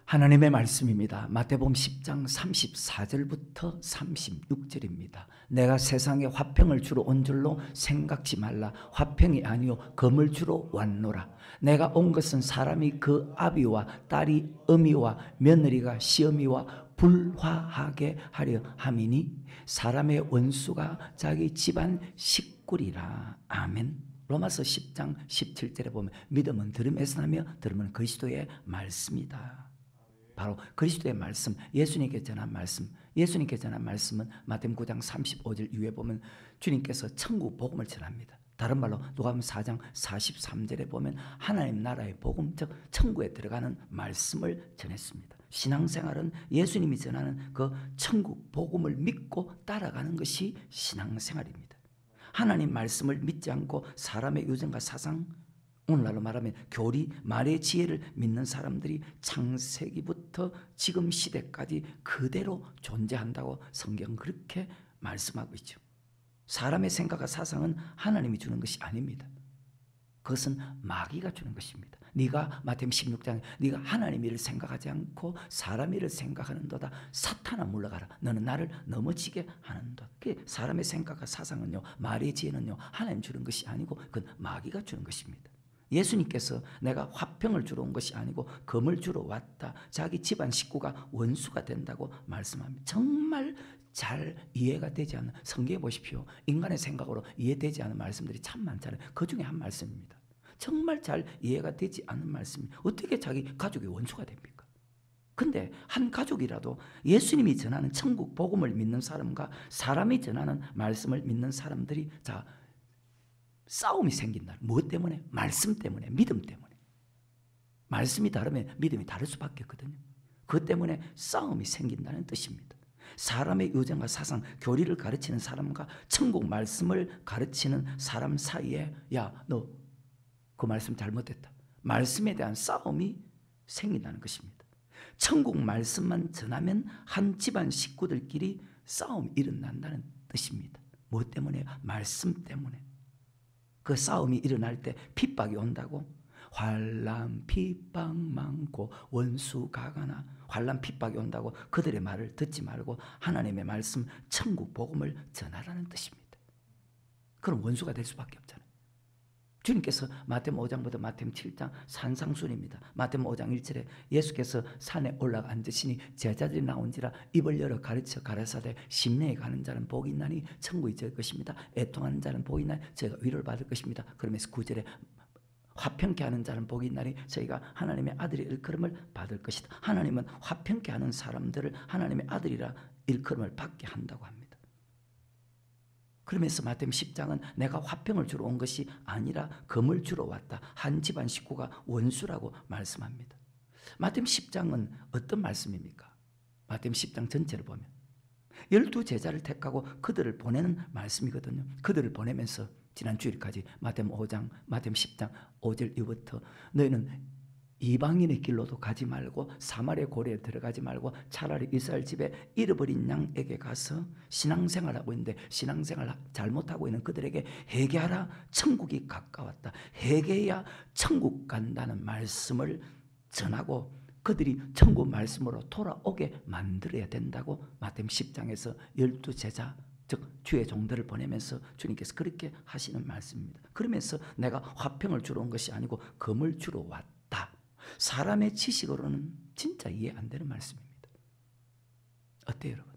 하나님의 말씀입니다. 마태복음 10장 34절부터 36절입니다. 내가 세상에 화평을 주러 온 줄로 생각지 말라. 화평이 아니요 검을 주러 왔노라. 내가 온 것은 사람이 그 아비와 딸이 어미와 며느리가 시어미와 불화하게 하려 함이니 사람의 원수가 자기 집안 식구리라. 아멘. 로마서 10장 17절에 보면 믿음은 들음에서 나며 들음은 그리스도의 말씀이다. 바로 그리스도의 말씀, 예수님께 전한 말씀, 예수님께 전한 말씀은 마태복음 9장 35절 이후에 보면 주님께서 천국 복음을 전합니다. 다른 말로 누가복음 4장 43절에 보면 하나님 나라의 복음, 즉 천국에 들어가는 말씀을 전했습니다. 신앙생활은 예수님이 전하는 그 천국 복음을 믿고 따라가는 것이 신앙생활입니다. 하나님 말씀을 믿지 않고 사람의 유전과 사상, 오늘날로 말하면 교리, 말의 지혜를 믿는 사람들이 창세기부터 지금 시대까지 그대로 존재한다고 성경은 그렇게 말씀하고 있죠. 사람의 생각과 사상은 하나님이 주는 것이 아닙니다. 그것은 마귀가 주는 것입니다. 네가 마태복음 16장에 네가 하나님 일을 생각하지 않고 사람 일을 생각하는도다. 사탄아 물러가라. 너는 나를 넘어지게 하는도다. 사람의 생각과 사상은요, 말의 지혜는요, 하나님 주는 것이 아니고 그건 마귀가 주는 것입니다. 예수님께서 내가 화평을 주러 온 것이 아니고 검을 주러 왔다. 자기 집안 식구가 원수가 된다고 말씀합니다. 정말 잘 이해가 되지 않는, 성경에 보십시오. 인간의 생각으로 이해되지 않는 말씀들이 참 많잖아요. 그 중에 한 말씀입니다. 정말 잘 이해가 되지 않는 말씀이 어떻게 자기 가족이 원수가 됩니까? 근데 한 가족이라도 예수님이 전하는 천국 복음을 믿는 사람과 사람이 전하는 말씀을 믿는 사람들이 싸움이 생긴다. 무엇 때문에? 말씀 때문에, 믿음 때문에. 말씀이 다르면 믿음이 다를 수밖에 없거든요. 그것 때문에 싸움이 생긴다는 뜻입니다. 사람의 유전과 사상, 교리를 가르치는 사람과 천국 말씀을 가르치는 사람 사이에 야, 너 그 말씀 잘못됐다. 말씀에 대한 싸움이 생긴다는 것입니다. 천국 말씀만 전하면 한 집안 식구들끼리 싸움이 일어난다는 뜻입니다. 무엇 때문에? 말씀 때문에. 그 싸움이 일어날 때 핍박이 온다고. 환난 핍박 많고 원수 가가나. 환난 핍박이 온다고 그들의 말을 듣지 말고 하나님의 말씀 천국 복음을 전하라는 뜻입니다. 그럼 원수가 될 수밖에 없잖아요. 주님께서 마태복음 5장부터 마태복음 7장 산상순입니다. 마태복음 5장 1절에 예수께서 산에 올라가 앉으시니 제자들이 나온지라 입을 열어 가르쳐 가라사대 심내에 가는 자는 복이 있나니 천국이 저희 것입니다. 애통하는 자는 복이 있나니 저희가 위로를 받을 것입니다. 그러면서 9절에 화평케 하는 자는 복이 있나니 저희가 하나님의 아들의 일컬음을 받을 것이다. 하나님은 화평케 하는 사람들을 하나님의 아들이라 일컬음을 받게 한다고 합니다. 그러면서 마태복음 10장은 내가 화평을 주러 온 것이 아니라 검을 주러 왔다. 한 집안 식구가 원수라고 말씀합니다. 마태복음 10장은 어떤 말씀입니까? 마태복음 10장 전체를 보면 12제자를 택하고 그들을 보내는 말씀이거든요. 그들을 보내면서 지난 주일까지 마태복음 5장, 마태복음 10장 5절 이후부터 너희는 이방인의 길로도 가지 말고 사마리아 고리에 들어가지 말고 차라리 이스라엘 집에 잃어버린 양에게 가서 신앙생활하고 있는데 신앙생활 잘못하고 있는 그들에게 회개하라. 천국이 가까웠다. 회개해야 천국 간다는 말씀을 전하고 그들이 천국 말씀으로 돌아오게 만들어야 된다고 마태복음 10장에서 12제자 즉 주의 종들을 보내면서 주님께서 그렇게 하시는 말씀입니다. 그러면서 내가 화평을 주러 온 것이 아니고 검을 주러 왔다. 사람의 지식으로는 진짜 이해 안 되는 말씀입니다. 어때요, 여러분?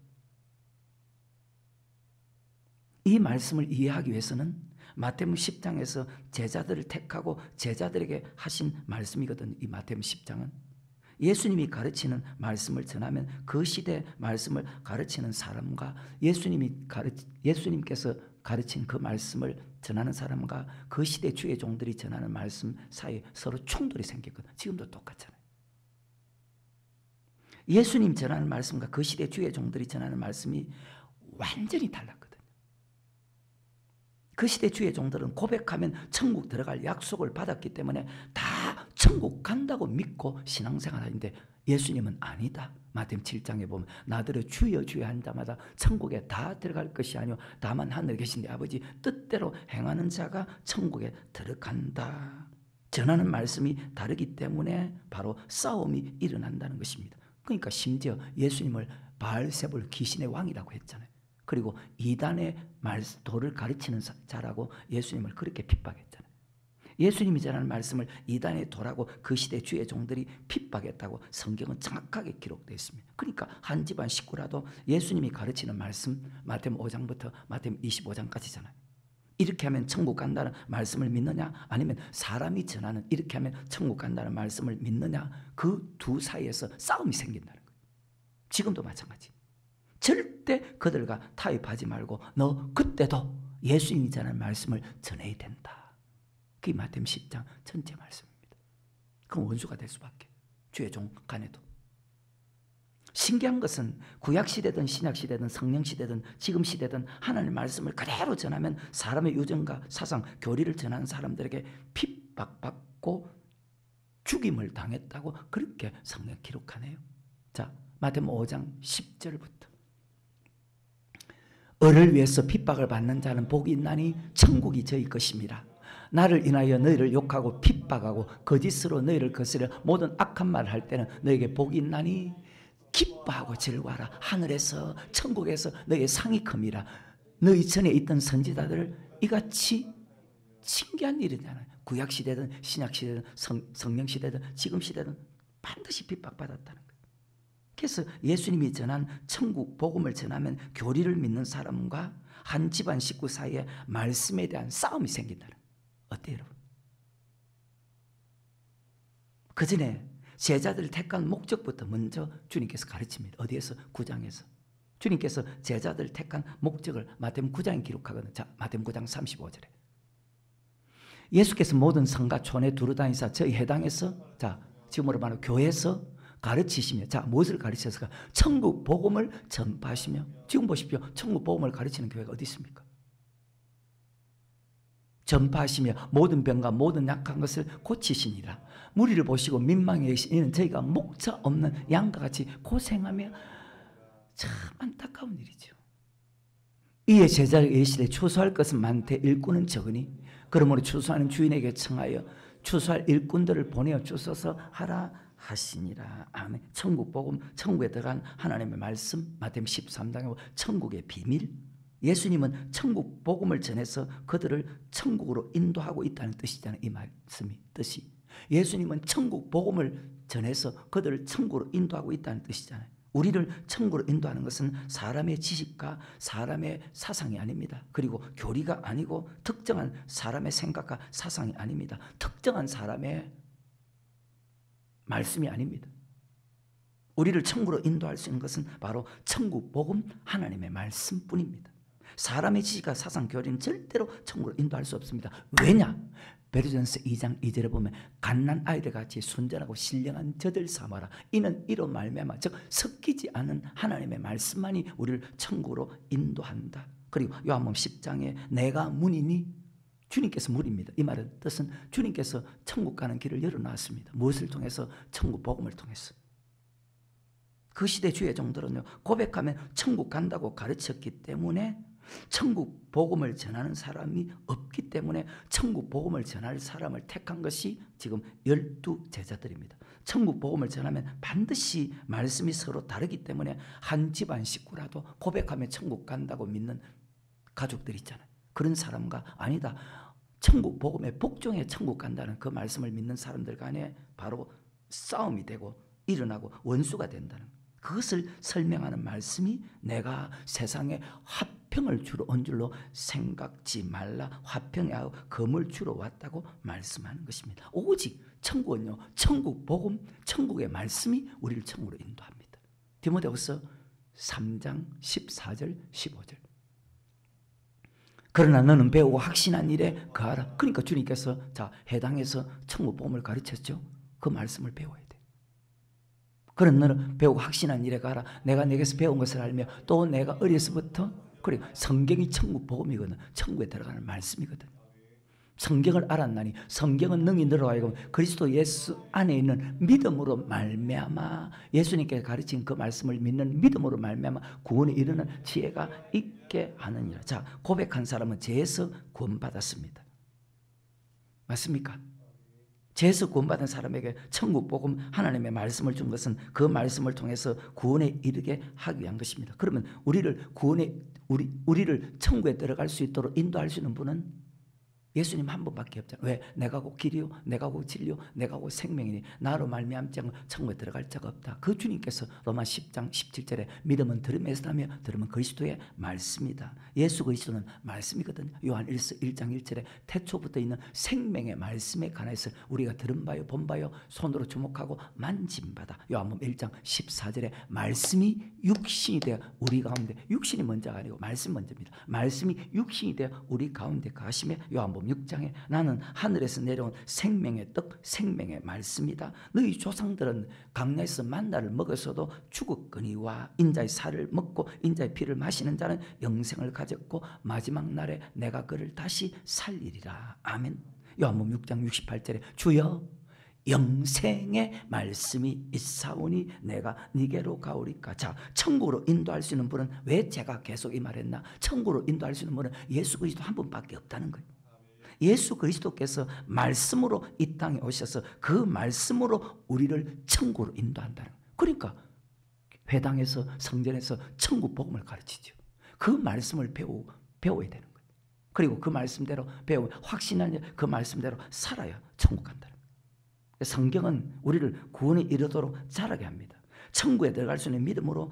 이 말씀을 이해하기 위해서는 마태복음 10장에서 제자들을 택하고 제자들에게 하신 말씀이거든요. 이 마태복음 10장은 예수님이 가르치는 말씀을 전하면 그 시대 말씀을 가르치는 사람과 예수님께서 가르친 그 말씀을 전하는 사람과 그 시대 주의 종들이 전하는 말씀 사이에 서로 충돌이 생겼거든요. 지금도 똑같잖아요. 예수님 전하는 말씀과 그 시대 주의 종들이 전하는 말씀이 완전히 달랐거든요. 그 시대 주의 종들은 고백하면 천국 들어갈 약속을 받았기 때문에 다 천국 간다고 믿고 신앙생활하는데 예수님은 아니다. 마태복음 7장에 보면 나더러 주여 주여 한 자마다 천국에 다 들어갈 것이 아니오 다만 하늘에 계신 내 아버지 뜻대로 행하는 자가 천국에 들어간다. 전하는 말씀이 다르기 때문에 바로 싸움이 일어난다는 것입니다. 그러니까 심지어 예수님을 바알세불 귀신의 왕이라고 했잖아요. 그리고 이단의 도를 가르치는 자라고 예수님을 그렇게 핍박했잖아요. 예수님이 전하는 말씀을 이단의 도라고 그 시대 주의 종들이 핍박했다고 성경은 정확하게 기록되어 있습니다. 그러니까 한 집안 식구라도 예수님이 가르치는 말씀 마태복음 5장부터 마태복음 25장까지잖아요. 이렇게 하면 천국 간다는 말씀을 믿느냐, 아니면 사람이 전하는 이렇게 하면 천국 간다는 말씀을 믿느냐, 그 두 사이에서 싸움이 생긴다는 거예요. 지금도 마찬가지. 절대 그들과 타협하지 말고 너 그때도 예수님이 전하는 말씀을 전해야 된다. 그게 마태복음 10장 전체 말씀입니다. 그럼 원수가 될 수밖에. 주의 종 간에도. 신기한 것은 구약시대든 신약시대든 성령시대든 지금 시대든 하나님의 말씀을 그대로 전하면 사람의 유전과 사상, 교리를 전하는 사람들에게 핍박받고 죽임을 당했다고 그렇게 성경 기록하네요. 자, 마태복음 5장 10절부터 을을 위해서 핍박을 받는 자는 복이 있나니 천국이 저희 것입니다. 나를 인하여 너희를 욕하고 핍박하고 거짓으로 너희를 거스려 모든 악한 말을 할 때는 너희에게 복이 있나니 기뻐하고 즐거워하라. 하늘에서 천국에서 너희의 상이 큽니다. 너희 전에 있던 선지자들을 이같이 신기한 일이잖아요. 구약시대든 신약시대든 성령시대든 지금 시대든 반드시 핍박받았다는 거예요. 그래서 예수님이 전한 천국 복음을 전하면 교리를 믿는 사람과 한 집안 식구 사이에 말씀에 대한 싸움이 생긴다는 거예요. 어때요, 여러분? 그 전에 제자들을 택한 목적부터 먼저 주님께서 가르칩니다. 어디에서? 9장에서. 주님께서 제자들을 택한 목적을 마태복음 9장에 기록하거든요. 자, 마태복음 9장 35절에. 예수께서 모든 성과 촌에 두루다니사 저희 해당에서, 자, 지금으로 말하면 교회에서 가르치시며, 자, 무엇을 가르치셨을까? 천국 복음을 전파하시며. 지금 보십시오. 천국 복음을 가르치는 교회가 어디 있습니까? 전파하시며 모든 병과 모든 약한 것을 고치시니라. 무리를 보시고 민망해 계시는 저희가 목자 없는 양과 같이 고생하며. 참 안타까운 일이죠. 이에 제자가 이르시되 추수할 것은 많되 일꾼은 적으니 그러므로 추수하는 주인에게 청하여 추수할 일꾼들을 보내어 주소서 하라 하시니라. 아멘. 천국 복음, 천국에 들어간 하나님의 말씀, 마태복음 13장에 천국의 비밀. 예수님은 천국 복음을 전해서 그들을 천국으로 인도하고 있다는 뜻이잖아요. 이 말씀이 뜻이. 예수님은 천국 복음을 전해서 그들을 천국으로 인도하고 있다는 뜻이잖아요. 우리를 천국으로 인도하는 것은 사람의 지식과 사람의 사상이 아닙니다. 그리고 교리가 아니고 특정한 사람의 생각과 사상이 아닙니다. 특정한 사람의 말씀이 아닙니다. 우리를 천국으로 인도할 수 있는 것은 바로 천국 복음 하나님의 말씀뿐입니다. 사람의 지식과 사상 교리는 절대로 천국으로 인도할 수 없습니다. 왜냐? 베드로전서 2장 2절에 보면 갓난 아이들 같이 순전하고 신령한 저들 삼아라. 이는 이로 말미암아 즉 섞이지 않은 하나님의 말씀만이 우리를 천국으로 인도한다. 그리고 요한복음 10장에 내가 문이니 주님께서 문입니다. 이 말은 뜻은 주님께서 천국 가는 길을 열어놨습니다. 무엇을 통해서? 천국 복음을 통해서. 그 시대 주의 종들은요, 고백하면 천국 간다고 가르쳤기 때문에 천국 복음을 전하는 사람이 없기 때문에 천국 복음을 전할 사람을 택한 것이 지금 12제자들입니다. 천국 복음을 전하면 반드시 말씀이 서로 다르기 때문에 한 집안 식구라도 고백하면 천국 간다고 믿는 가족들 있잖아요. 그런 사람과 아니다, 천국 복음에 복종해 천국 간다는 그 말씀을 믿는 사람들 간에 바로 싸움이 되고 일어나고 원수가 된다는 거예요. 그것을 설명하는 말씀이 내가 세상에 화평을 주러 온 줄로 생각지 말라. 화평에 하고 금을 주러 왔다고 말씀하는 것입니다. 오직 천국은요, 천국 복음, 천국의 말씀이 우리를 천국으로 인도합니다. 디모데후서 3장 14절 15절. 그러나 너는 배우고 확신한 일에 거하라. 그러니까 주님께서 자, 해당에서 천국 복음을 가르쳤죠. 그 말씀을 배워야 돼. 그런 너는 배우고 확신한 일에 가라. 내가 내게서 배운 것을 알며 또 내가 어려서부터, 그리고 성경이 천국 복음이거든. 천국에 들어가는 말씀이거든. 성경을 알았나니 성경은 능히 너로 하여금 그리스도 예수 안에 있는 믿음으로 말미암아, 예수님께 가르친 그 말씀을 믿는 믿음으로 말미암아 구원에 이르는 지혜가 있게 하느니라. 자, 고백한 사람은 죄에서 구원받았습니다. 맞습니까? 죄에서 구원받은 사람에게 천국 복음 하나님의 말씀을 준 것은 그 말씀을 통해서 구원에 이르게 하기 위한 것입니다. 그러면 우리를 천국에 들어갈 수 있도록 인도할 수 있는 분은 예수님 한 분밖에 없잖아요. 왜? 내가 곧 길이요, 내가 곧 진리요, 내가 곧 생명이니 나로 말미암지 않고 천국에 들어갈 자가 없다. 그 주님께서 로마 10장 17절에 믿음은 들음에서 나며 들음은 그리스도의 말씀이다. 예수 그리스도는 말씀이거든요. 요한 1장 1절에 태초부터 있는 생명의 말씀에 관해서 우리가 들은 바요 본 바요 손으로 주목하고 만진 바다. 요한복음 1장 14절에 말씀이 육신이 되어 우리 가운데, 육신이 먼저가 아니고 말씀 먼저입니다. 말씀이 육신이 되어 우리 가운데 가시며 요한복음 6장에 나는 하늘에서 내려온 생명의 떡 생명의 말씀이다. 너희 조상들은 광야에서 만나를 먹었어도 죽었거니와 인자의 살을 먹고 인자의 피를 마시는 자는 영생을 가졌고 마지막 날에 내가 그를 다시 살리리라. 아멘. 요한복음 6장 68절에 주여 영생의 말씀이 있사오니 내가 니게로 가오리까. 자, 천국으로 인도할 수 있는 분은, 왜 제가 계속 이 말했나? 천국으로 인도할 수 있는 분은 예수 그리스도 한 분밖에 없다는 거예요. 예수 그리스도께서 말씀으로 이 땅에 오셔서 그 말씀으로 우리를 천국으로 인도한다는 거예요. 그러니까 회당에서 성전에서 천국 복음을 가르치죠. 그 말씀을 배워야 되는 거예요. 그리고 그 말씀대로 배우고 확신하냐 그 말씀대로 살아야 천국 간다는 거예요. 성경은 우리를 구원에 이르도록 자라게 합니다. 천국에 들어갈 수 있는 믿음으로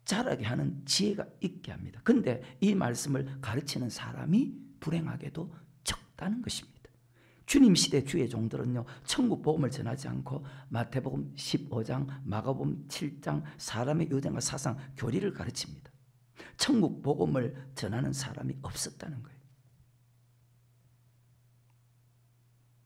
자라게 하는 지혜가 있게 합니다. 그런데 이 말씀을 가르치는 사람이 불행하게도 적다는 것입니다. 주님 시대 주의 종들은요, 천국 복음을 전하지 않고 마태복음 15장, 마가복음 7장 사람의 유전과 사상, 교리를 가르칩니다. 천국 복음을 전하는 사람이 없었다는 거예요.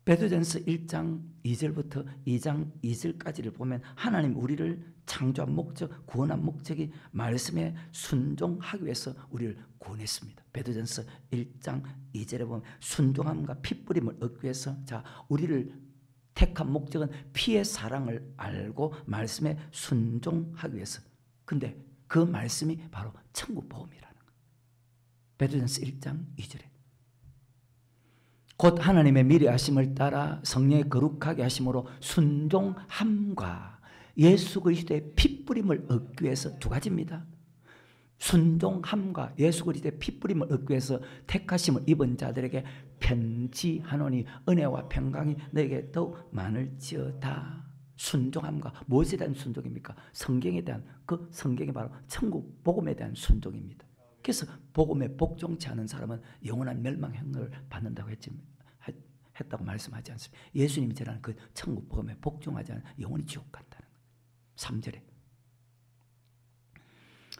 베드로전서 1장 2절부터 2장 2절까지를 보면 하나님 우리를 창조한 목적, 구원한 목적이 말씀에 순종하기 위해서 우리를 구원했습니다. 베드로전서 1장 2절에 보면 순종함과 핏부림을 얻기 위해서, 자, 우리를 택한 목적은 피의 사랑을 알고 말씀에 순종하기 위해서. 근데 그 말씀이 바로 천국 복음이라는 거예요. 베드로전서 1장 2절에 곧 하나님의 미리 하심을 따라 성령의 거룩하게 하심으로 순종함과 예수 그리스도의 핏부림을 얻기 위해서 두 가지입니다. 순종함과 예수 그리스도의 핏부림을 얻기 위해서 택하심을 입은 자들에게 편지하노니 은혜와 평강이 너에게 더욱 많을지어다. 순종함과 무엇에 대한 순종입니까? 성경에 대한, 그 성경이 바로 천국 복음에 대한 순종입니다. 그래서 복음에 복종치 않은 사람은 영원한 멸망형을 받는다고 했다고 말씀하지 않습니다. 예수님이 전하는 그 천국 복음에 복종하지 않은 영원히 지옥 간다는 거예요. 3절에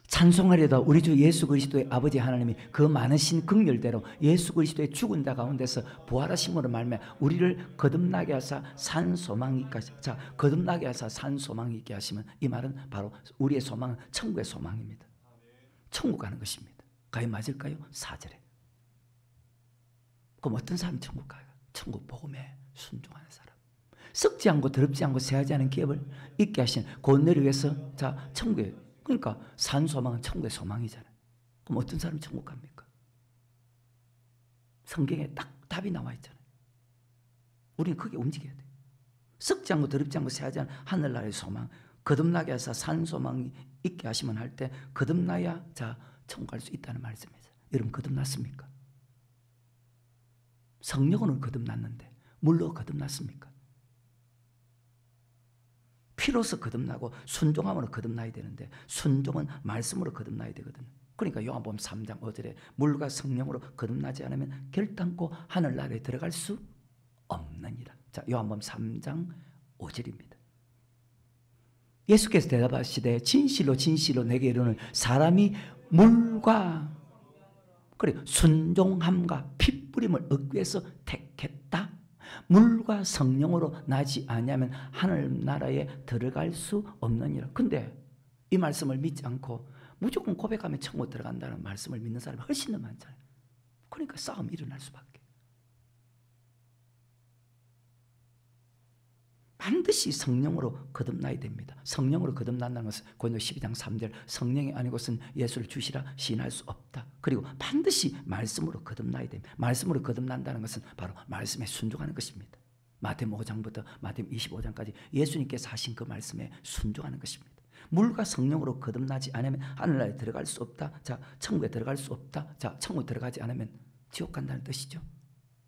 찬송하려다 우리 주 예수 그리스도의 아버지 하나님이 그 많으신 긍휼대로 예수 그리스도의 죽은 자 가운데서 부활하심으로 말미암아 우리를 거듭나게 하사 산 소망이 있게 하시면, 자, 거듭나게 하사 산 소망이 있게 하시면, 이 말은 바로 우리의 소망은 천국의 소망입니다. 천국 가는 것입니다. 과연 맞을까요? 4절에. 그럼 어떤 사람이 천국 가요? 천국 복음에 순종하는 사람. 썩지 않고 더럽지 않고 새하지 않은 기업을 있게 하신 권능을 위해서, 자, 천국에, 그러니까 산 소망은 천국의 소망이잖아요. 그럼 어떤 사람이 천국 갑니까? 성경에 딱 답이 나와 있잖아요. 우리는 크게 움직여야 돼요. 썩지 않고 더럽지 않고 새하지 않은 하늘나라의 소망, 거듭나게 하사 산 소망이 있게 하시면 할 때 거듭나야, 자, 천국 갈 수 있다는 말씀이죠. 여러분 거듭났습니까? 성령으로는 거듭났는데 물로 거듭났습니까? 피로서 거듭나고 순종함으로 거듭나야 되는데 순종은 말씀으로 거듭나야 되거든요. 그러니까 요한복음 3장 5절에 물과 성령으로 거듭나지 않으면 결단코 하늘나라에 들어갈 수 없느니라. 자, 요한복음 3장 5절입니다. 예수께서 대답하시되 진실로 진실로 내게 이르노니 사람이 물과 그래 순종함과 핏부림을 얻기 위해서 택했다. 물과 성령으로 나지 아니하면 하늘나라에 들어갈 수 없느니라. 근데 이 말씀을 믿지 않고 무조건 고백하면 천국 들어간다는 말씀을 믿는 사람이 훨씬 더 많잖아요. 그러니까 싸움이 일어날 수밖에. 반드시 성령으로 거듭나야 됩니다. 성령으로 거듭난다는 것은 고린도 12장 3절 성령이 아니고선 예수를 주시라 시인할 수 없다. 그리고 반드시 말씀으로 거듭나야 됩니다. 말씀으로 거듭난다는 것은 바로 말씀에 순종하는 것입니다. 마태복음 5장부터 마태복음 25장까지 예수님께서 하신 그 말씀에 순종하는 것입니다. 물과 성령으로 거듭나지 않으면 하늘나라에 들어갈 수 없다. 자, 천국에 들어갈 수 없다. 자, 천국에 들어가지 않으면 지옥 간다는 뜻이죠.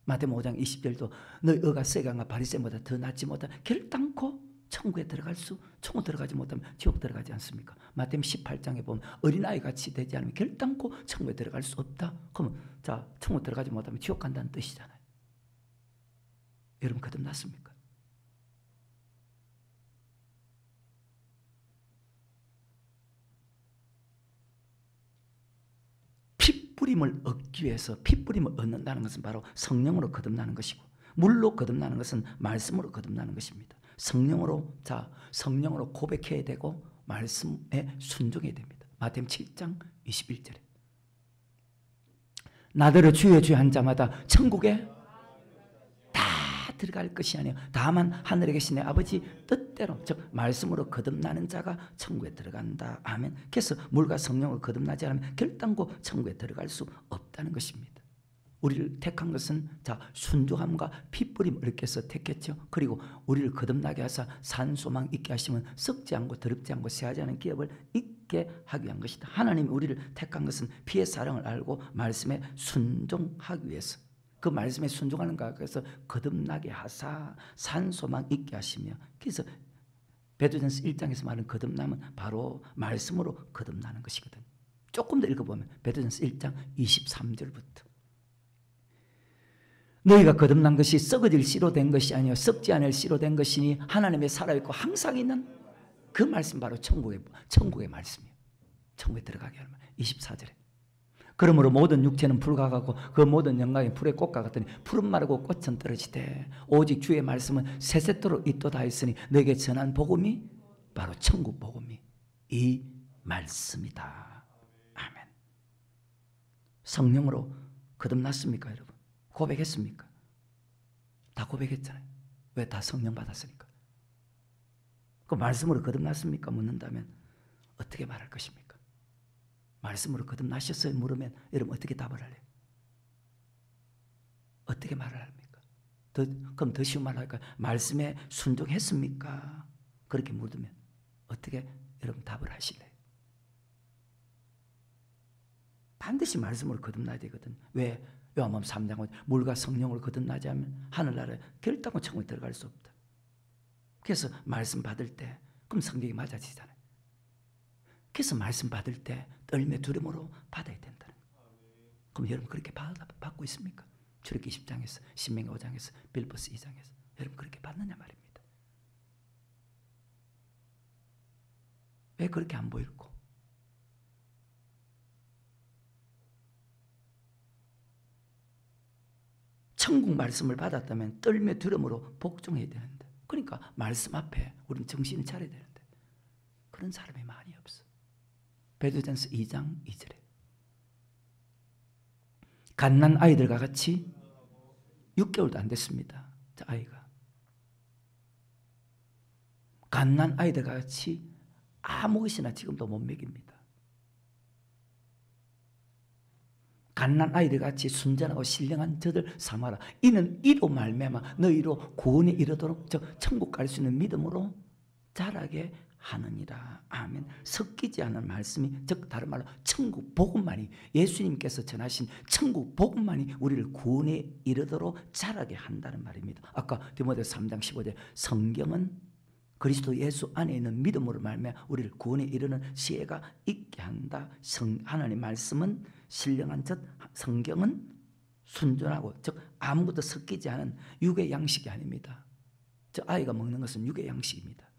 마태복음 5장 20절도 너희 의가 세간과 바리새인보다 더 낫지 못하 결단코 천국에 천국 들어가지 못하면 지옥 들어가지 않습니까? 마태복음 18장에 보면 어린아이 같이 되지 않으면 결단코 천국에 들어갈 수 없다. 그러면 자, 천국 들어가지 못하면 지옥 간다는 뜻이잖아요. 여러분 거듭났습니까? 핏뿌림을 얻기 위해서 핏뿌림을 얻는다는 것은 바로 성령으로 거듭나는 것이고, 물로 거듭나는 것은 말씀으로 거듭나는 것입니다. 성령으로 고백해야 되고 말씀에 순종해야 됩니다. 마태복음 7장 21절에 나더러 주여 주여 한 자마다 천국에 다 들어갈 것이 아니요 다만 하늘에 계신 내 아버지 뜻대로, 즉 말씀으로 거듭나는 자가 천국에 들어간다. 아멘. 그래서 물과 성령으로 거듭나지 않으면 결단코 천국에 들어갈 수 없다는 것입니다. 우리를 택한 것은 순종함과 핏뿌림을 얻기 위해서 택했죠. 그리고 우리를 거듭나게 하사 산소망 있게 하시면 썩지 않고 더럽지 않고 쇠하지 않은 기업을 있게 하기 위한 것이다. 하나님이 우리를 택한 것은 피의 사랑을 알고 말씀에 순종하기 위해서, 그 말씀에 순종하는 것 같아서 거듭나게 하사 산소망 있게 하시며, 그래서 베드로전서 1장에서 말하는 거듭남은 바로 말씀으로 거듭나는 것이거든요. 조금 더 읽어보면 베드로전서 1장 23절부터 너희가 거듭난 것이 썩어질 씨로 된 것이 아니요 썩지 않을 씨로 된 것이니 하나님의 살아있고 항상 있는 그 말씀, 바로 천국의 말씀이에요. 천국에 들어가게 하는 말. 24절에 그러므로 모든 육체는 불과 같고 그 모든 영광이 불의 꽃과 같으니 푸른 마르고 꽃은 떨어지되 오직 주의 말씀은 세세토록 있도다 했으니 너에게 전한 복음이 바로 천국 복음이 이 말씀이다. 아멘. 성령으로 거듭났습니까 여러분? 고백했습니까? 다 고백했잖아요. 왜? 다 성령 받았으니까. 그 말씀으로 거듭났습니까? 묻는다면 어떻게 말할 것입니까? 말씀으로 거듭나셨어요? 물으면 여러분 어떻게 답을 할래요? 어떻게 말을 합니까? 그럼 더 쉬운 말을 할까요? 말씀에 순종했습니까? 그렇게 물으면 어떻게 여러분 답을 하실래요? 반드시 말씀으로 거듭나야 되거든. 왜? 요한복음 3장은 물과 성령으로 거듭나지 않으면 하늘나라에 결단코 천국에 들어갈 수 없다. 그래서 말씀 받을 때 그럼 성경이 맞아지잖아요. 그래서 말씀 받을 때 떨며 두려움으로 받아야 된다는 거예요. 그럼 여러분 그렇게 받고 있습니까? 출애굽기 10장에서 신명기 5장에서 빌립보서 2장에서 여러분 그렇게 받느냐 말입니다. 왜 그렇게 안 보일고? 천국 말씀을 받았다면 떨며 두려움으로 복종해야 되는데, 그러니까 말씀 앞에 우리는 정신을 차려야 되는데 그런 사람이 많이 없어. 베드로전서 2장 2절에 갓난 아이들과 같이 6개월도 안 됐습니다. 자, 아이가 갓난 아이들과 같이 아무 것이나 지금도 못 먹입니다. 갓난 아이들 같이 순전하고 신령한 저들 삼아라. 이는 이로 말미암아 너희로 구원에 이르도록 즉 천국 갈 수 있는 믿음으로 자라게 하느니라. 아멘. 섞이지 않은 말씀이, 즉 다른 말로 천국 복음만이, 예수님께서 전하신 천국 복음만이 우리를 구원에 이르도록 자라게 한다는 말입니다. 아까 디모데서 3장 15절 성경은 그리스도 예수 안에 있는 믿음으로 말미암아 우리를 구원에 이르는 지혜가 있게 한다. 하나님 말씀은 신령한 즉 성경은 순전하고 즉 아무것도 섞이지 않은 육의 양식이 아닙니다. 저 아이가 먹는 것은 육의 양식입니다.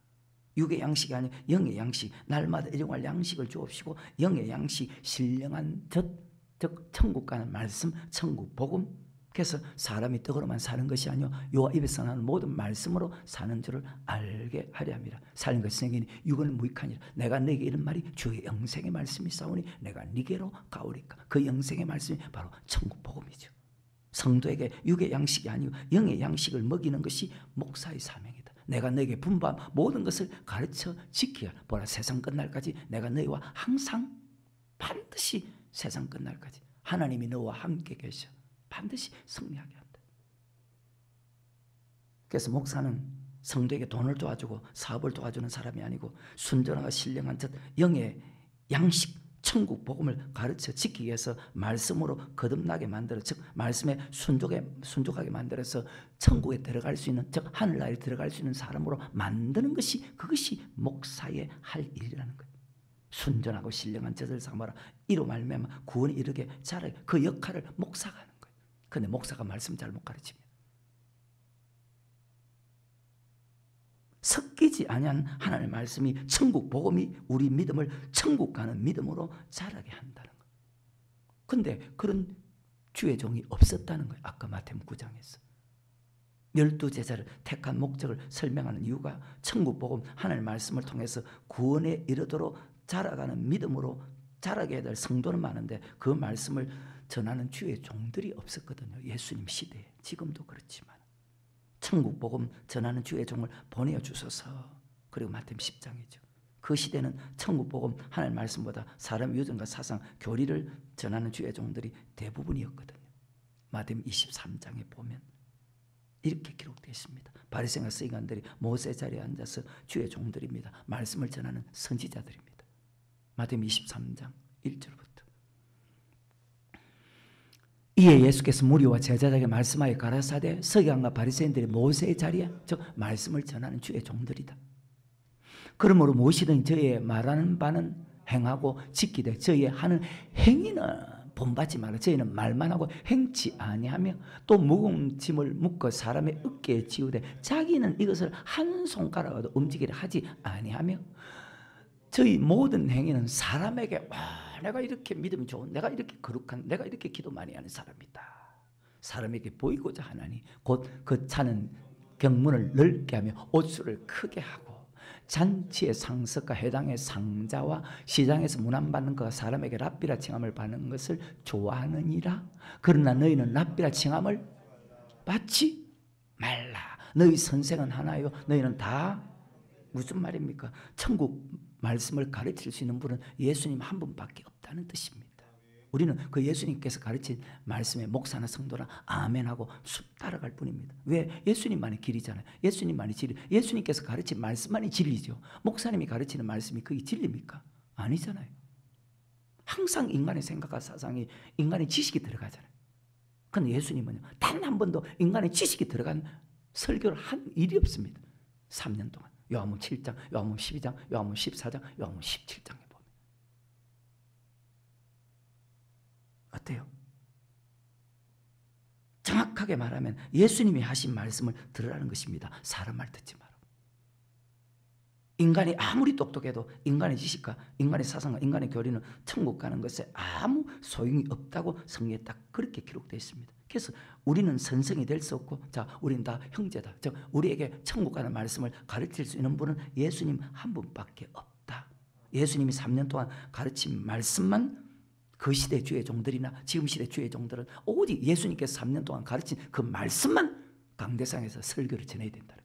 육의 양식이 아니라 영의 양식, 날마다 일용할 양식을 주옵시고 영의 양식, 신령한 즉 천국 가는 말씀, 천국 복음. 그래서 사람이 떡으로만 사는 것이 아니요 요 입에서 나는 모든 말씀으로 사는 줄을 알게 하려 함이라. 사는 것이 생기니 육은 무익하니라. 내가 네게 이런 말이 주의 영생의 말씀이 싸우니 내가 네게로 가오리까. 그 영생의 말씀이 바로 천국 복음이죠. 성도에게 육의 양식이 아니고 영의 양식을 먹이는 것이 목사의 사명이다. 내가 너에게 분부한 모든 것을 가르쳐 지키라. 보라, 세상 끝날까지 내가 너희와 항상 반드시 세상 끝날까지 하나님이 너와 함께 계셔 반드시 승리하게 한다. 그래서 목사는 성도에게 돈을 도와주고 사업을 도와주는 사람이 아니고 순전하고 신령한 첫 영의 양식 천국 복음을 가르쳐 지키기 위해서 말씀으로 거듭나게 만들어, 즉 말씀에 순종하게 만들어서 천국에 들어갈 수 있는, 즉 하늘나라에 들어갈 수 있는 사람으로 만드는 것이, 그것이 목사의 할 일이라는 거예요. 순전하고 신령한 젖을 삼아라. 이로 말미암아 구원에 이르게 자라게, 그 역할을 목사가 하는 거예요. 그런데 목사가 말씀 잘못 가르치면 섞이지 아니한 하나님의 말씀이, 천국 복음이 우리 믿음을 천국 가는 믿음으로 자라게 한다는 거예요. 그런데 그런 주의 종이 없었다는 거예요. 아까 마태복음 9장에서 12제자를 택한 목적을 설명하는 이유가 천국 복음 하나님의 말씀을 통해서 구원에 이르도록 자라가는 믿음으로 자라게 해야 될 성도는 많은데 그 말씀을 전하는 주의 종들이 없었거든요. 예수님 시대에. 지금도 그렇지만 천국 복음 전하는 주의 종을 보내주소서. 그리고 마태복음 10장이죠. 그 시대는 천국 복음 하나님의 말씀보다 사람 유전과 사상 교리를 전하는 주의 종들이 대부분이었거든요. 마태복음 23장에 보면 이렇게 기록되어 있습니다. 바리새인과 서기관들이 모세 자리에 앉아서 주의 종들입니다. 말씀을 전하는 선지자들입니다. 마태복음 23장 1절부터. 이에 예수께서 무리와 제자들에게 말씀하여 가라사대 서기관과 바리새인들이 모세의 자리에, 즉 말씀을 전하는 주의 종들이다. 그러므로 무엇이든 저희의 말하는 바는 행하고 지키되 저희의 하는 행위는 본받지 말라. 저희는 말만 하고 행치 아니하며 또 무거운 짐을 묶어 사람의 어깨에 지우되 자기는 이것을 한 손가락으로 움직이려 하지 아니하며 저희 모든 행위는 사람에게 내가 이렇게 믿음이 좋은, 내가 이렇게 거룩한, 내가 이렇게 기도 많이 하는 사람이다, 사람에게 보이고자 하나니 곧 그 차는 경문을 넓게 하며 옷수를 크게 하고 잔치의 상석과 회당의 상자와 시장에서 문안받는 것과 사람에게 랍비라 칭함을 받는 것을 좋아하느니라. 그러나 너희는 랍비라 칭함을 받지 말라. 너희 선생은 하나요. 너희는 다, 무슨 말입니까? 천국 말씀을 가르칠 수 있는 분은 예수님 한 분밖에 없다는 뜻입니다. 우리는 그 예수님께서 가르친 말씀에 목사나 성도나 아멘하고 쑥 따라갈 뿐입니다. 왜? 예수님만이 길이잖아요. 예수님만이 진리. 예수님께서 가르친 말씀만이 진리죠. 목사님이 가르치는 말씀이 그게 진리입니까? 아니잖아요. 항상 인간의 생각과 사상이, 인간의 지식이 들어가잖아요. 그런데 예수님은요, 단 한 번도 인간의 지식이 들어간 설교를 한 일이 없습니다. 3년 동안. 요한복음 7장, 요한복음 12장, 요한복음 14장, 요한복음 17장에 보면 어때요? 정확하게 말하면 예수님이 하신 말씀을 들으라는 것입니다. 사람 말 듣지 마라. 인간이 아무리 똑똑해도 인간의 지식과 인간의 사상과 인간의 교리는 천국 가는 것에 아무 소용이 없다고 성경에 딱 그렇게 기록되어 있습니다. 그래서 우리는 선생이 될 수 없고, 자, 우리는 다 형제다. 즉 우리에게 천국 가는 말씀을 가르칠 수 있는 분은 예수님 한 분밖에 없다. 예수님이 3년 동안 가르친 말씀만 그 시대 주의 종들이나 지금 시대 주의 종들은 오직 예수님께서 3년 동안 가르친 그 말씀만 강대상에서 설교를 전해야 된다.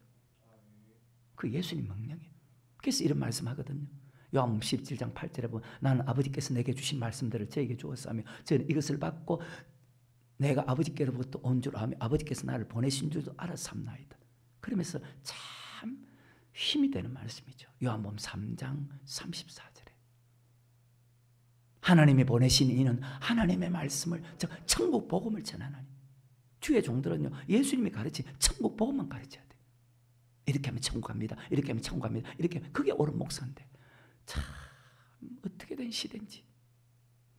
그 예수님 명령이에요. 그래서 이런 말씀하거든요. 요한복음 17장 8절에 보면 나는 아버지께서 내게 주신 말씀들을 저에게 주었으며 저는 이것을 받고 내가 아버지께로부터 온 줄 아며 아버지께서 나를 보내신 줄도 알았삼나이다. 그러면서 참 힘이 되는 말씀이죠. 요한복음 3장 34절에 하나님이 보내신 이는 하나님의 말씀을, 즉 천국 복음을 전하나니. 주의 종들은요, 예수님이 가르친 천국 복음만 가르쳐야 돼요. 이렇게 하면 천국 갑니다. 이렇게 하면 천국 갑니다. 이렇게 하면 그게 옳은 목사인데 참 어떻게 된 시대인지.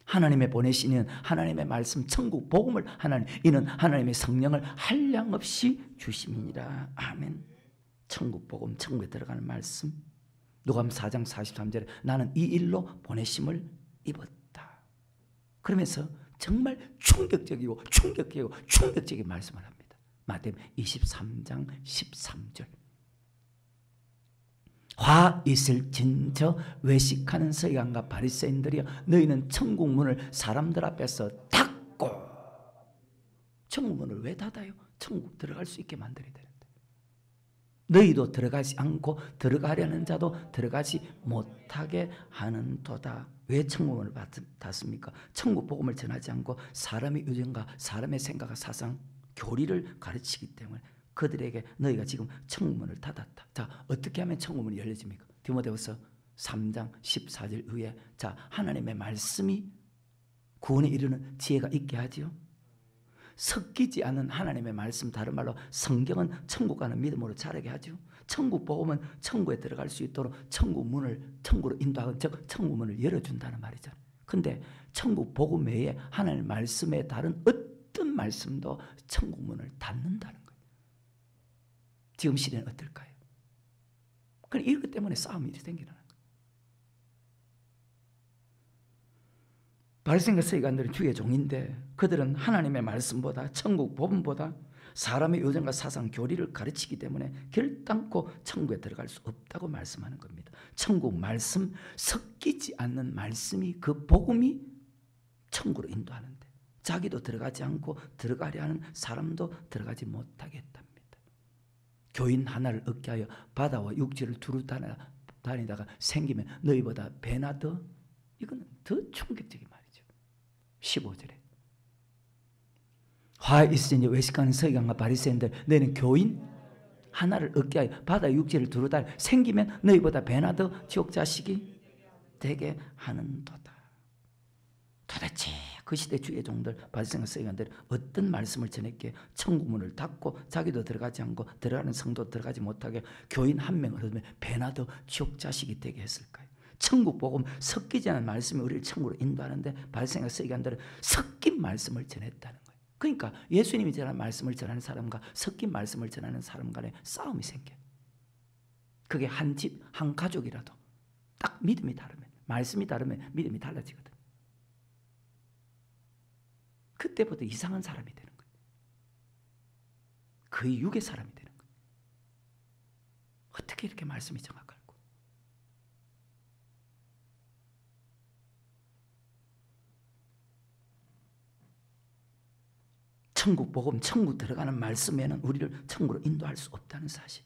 하나님의 보내시는 하나님의 말씀 천국 복음을 하나님, 이는 하나님의 성령을 한량없이 주심이니라. 아멘. 천국 복음, 천국에 들어가는 말씀. 누가복음 4장 43절에 나는 이 일로 보내심을 입었다. 그러면서 정말 충격적인 말씀을 합니다. 마태복음 23장 13절. 화 있을 진저 외식하는 서기관과 바리새인들이여, 너희는 천국 문을 사람들 앞에서 닫고. 천국 문을 왜 닫아요? 천국 들어갈 수 있게 만들어야 되는데. 너희도 들어가지 않고 들어가려는 자도 들어가지 못하게 하는도다. 왜 천국 문을 닫습니까? 천국 복음을 전하지 않고 사람의 유전과 사람의 생각과 사상, 교리를 가르치기 때문에 그들에게 너희가 지금 천국문을 닫았다. 자, 어떻게 하면 천국문이 열려집니까? 디모데후서 3장 14절 후에 자, 하나님의 말씀이 구원에 이르는 지혜가 있게 하지요. 섞이지 않은 하나님의 말씀, 다른 말로 성경은 천국 가는 믿음으로 자라게 하죠. 천국 복음은 천국에 들어갈 수 있도록 천국 문을 천국으로 인도하고, 즉 천국 문을 열어준다는 말이잖아요. 근데 천국 복음 외에 하나님 말씀에 다른 어떤 말씀도 천국 문을 닫는다는 거예요. 지금 시대는 어떨까요? 그러니까 이것 때문에 싸움이 생기는 거예요. 바리새인과 서기관들은 주의 종인데 그들은 하나님의 말씀보다 천국 복음보다 사람의 요정과 사상 교리를 가르치기 때문에 결단코 천국에 들어갈 수 없다고 말씀하는 겁니다. 천국 말씀, 섞이지 않는 말씀이, 그 복음이 천국으로 인도하는데 자기도 들어가지 않고 들어가려 하는 사람도 들어가지 못하게 했답니다. 교인 하나를 얻게 하여 바다와 육지를 두루 다니다가 생기면 너희보다 배나 더, 이거는 더 충격적인 말이죠. 15절에 화 있으니 외식하는 서기관과 바리새인들 너희는 교인 하나를 얻게 하여 바다 육지를 두루 다니 생기면 너희보다 배나 더 지옥 자식이 되게 하는도다. 도대체 그 시대 주의 종들 바리새인과 서기관들이 어떤 말씀을 전했기에 천국 문을 닫고 자기도 들어가지 않고 들어가는 성도 들어가지 못하게 교인 한 명을 얻으면 배나 더 지옥 자식이 되게 했을까요? 천국 복음, 섞이지 않은 말씀이 우리를 천국으로 인도하는데 바리새인과 서기관들은 섞인 말씀을 전했다는 거예요. 그러니까 예수님이 전하는 말씀을 전하는 사람과 섞인 말씀을 전하는 사람 간에 싸움이 생겨요. 그게 한 집, 한 가족이라도 딱 믿음이 다르면, 말씀이 다르면 믿음이 달라지거든. 그때부터 이상한 사람이 되는 거예요. 거의 육의 사람이 되는 거예요. 어떻게 이렇게 말씀이 정확할까? 천국 복음, 천국 들어가는 말씀에는 우리를 천국으로 인도할 수 없다는 사실.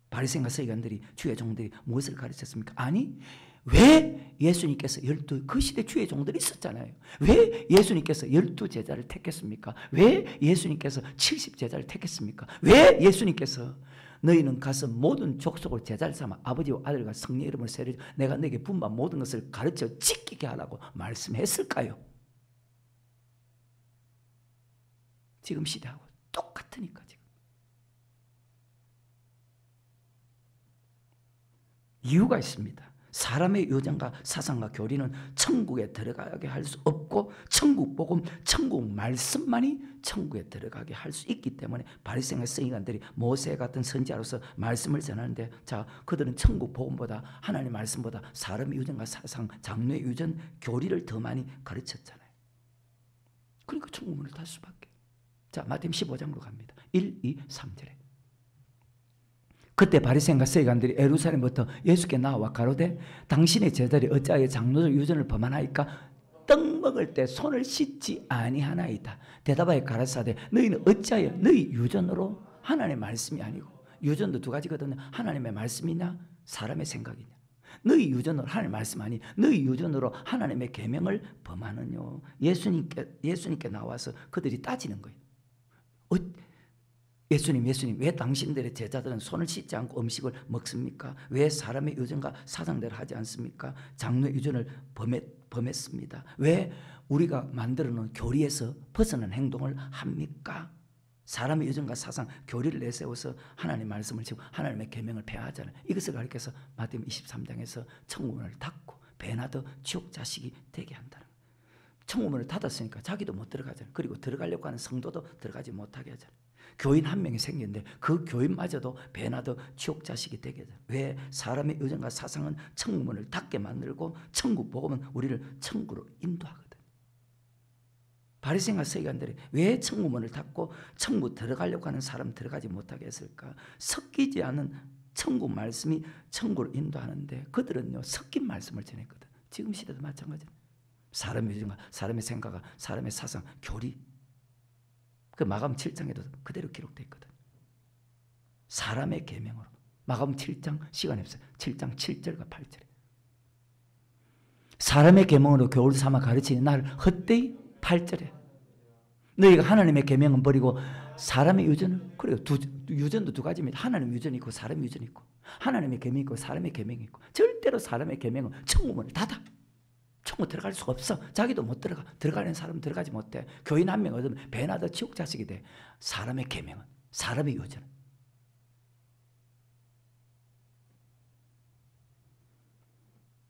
바리새인과 서기관들이 주의 종들이 무엇을 가르쳤습니까? 아니, 왜 예수님께서 그 시대 주의 종들이 있었잖아요. 왜 예수님께서 12제자를 택했습니까? 왜 예수님께서 70제자를 택했습니까? 왜 예수님께서 너희는 가서 모든 족속을 제자를 삼아 아버지와 아들과 성령의 이름을 세례 내가 너에게 분반 모든 것을 가르쳐 지키게 하라고 말씀했을까요? 지금 시대하고 똑같으니까 지금. 이유가 있습니다. 사람의 요정과 사상과 교리는 천국에 들어가게 할 수 없고 천국 복음, 천국 말씀만이 천국에 들어가게 할 수 있기 때문에 바리새인과 서기관들이 모세 같은 선지자로서 말씀을 전하는데 자, 그들은 천국 복음보다 하나님의 말씀보다 사람의 유전과 사상, 장로의 유전, 교리를 더 많이 가르쳤잖아요. 그러니까 천국 문을 닫을 수밖에. 자, 마태복음 15장으로 갑니다. 1, 2, 3절에 그때 바리새인과 서기관들이 예루살렘부터 예수께 나와 가로되 당신의 제자들이 어찌하여 장로들 유전을 범하나이까? 떡 먹을 때 손을 씻지 아니하나이다. 대답하여 가라사대 너희는 어찌하여 너희 유전으로 하나님의 말씀이 아니고 유전도 두 가지거든요. 하나님의 말씀이냐 사람의 생각이냐. 너희 유전으로 하나님의 말씀 아니 너희 유전으로 하나님의 계명을 범하느뇨. 예수님께 나와서 그들이 따지는 거예요. 예수님 왜 당신들의 제자들은 손을 씻지 않고 음식을 먹습니까? 왜 사람의 유전과 사상대로 하지 않습니까? 장로의 유전을 범했습니다. 왜 우리가 만들어 놓은 교리에서 벗어난 행동을 합니까? 사람의 유전과 사상, 교리를 내세워서 하나님의 말씀을 지고 하나님의 계명을 폐하잖아요. 이것을 가리켜서 마태복음 23장에서 천국문을 닫고 배나 더 지옥 자식이 되게 한다는 거예요. 천국문을 닫았으니까 자기도 못 들어가잖아요. 그리고 들어가려고 하는 성도도 들어가지 못하게 하잖아요. 교인 한 명이 생겼는데 그 교인마저도 배나 더 지옥 자식이 되게 돼요. 왜? 사람의 의정과 사상은 천국문을 닫게 만들고 천국 복음은 우리를 천국으로 인도하거든. 바리새인과 서기관들이 왜 천국문을 닫고 천국 들어가려고 하는 사람 들어가지 못하게 했을까? 섞이지 않은 천국 말씀이 천국으로 인도하는데 그들은요 섞인 말씀을 전했거든. 지금 시대도 마찬가지예요. 사람의 의정과 사람의 생각과 사람의 사상, 교리 그 마가복음 7장에도 그대로 기록되어 있거든. 사람의 계명으로. 마가복음 7장 시간이 없어요. 7장 7절과 8절에. 사람의 계명으로 교훈을 삼아 가르치는 나를 헛되이 8절에. 너희가 하나님의 계명은 버리고 사람의 유전을, 그래요. 유전도 두 가지입니다. 하나님의 유전이 있고 사람의 유전이 있고, 하나님의 계명이 있고 사람의 계명이 있고. 절대로 사람의 계명은 천국문을 닫아. 천국 들어갈 수가 없어. 자기도 못 들어가. 들어가는 사람은 들어가지 못해. 교인 한 명 얻으면 배나 더 지옥 자식이 돼. 사람의 계명은, 사람의 유전은.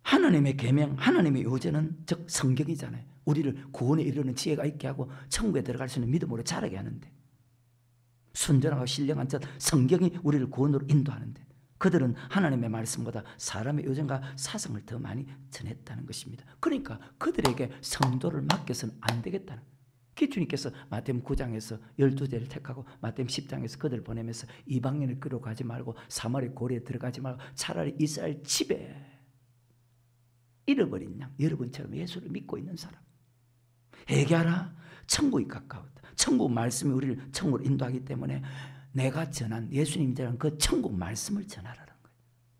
하나님의 계명, 하나님의 유전은 즉 성경이잖아요. 우리를 구원에 이르는 지혜가 있게 하고 천국에 들어갈 수 있는 믿음으로 자라게 하는데, 순전하고 신령한 첫 성경이 우리를 구원으로 인도하는데, 그들은 하나님의 말씀보다 사람의 요정과 사상을 더 많이 전했다는 것입니다. 그러니까 그들에게 성도를 맡겨서는 안 되겠다는, 주님께서 마태복음 9장에서 12제를 택하고 마태복음 10장에서 그들을 보내면서 이방인을 끌어가지 말고 사마리 고리에 들어가지 말고 차라리 이스라엘 집에 잃어버린 양, 여러분처럼 예수를 믿고 있는 사람 회개하라. 천국이 가까웠다. 천국 말씀이 우리를 천국으로 인도하기 때문에 내가 전한, 예수님이 전한 그 천국 말씀을 전하라는 거예요.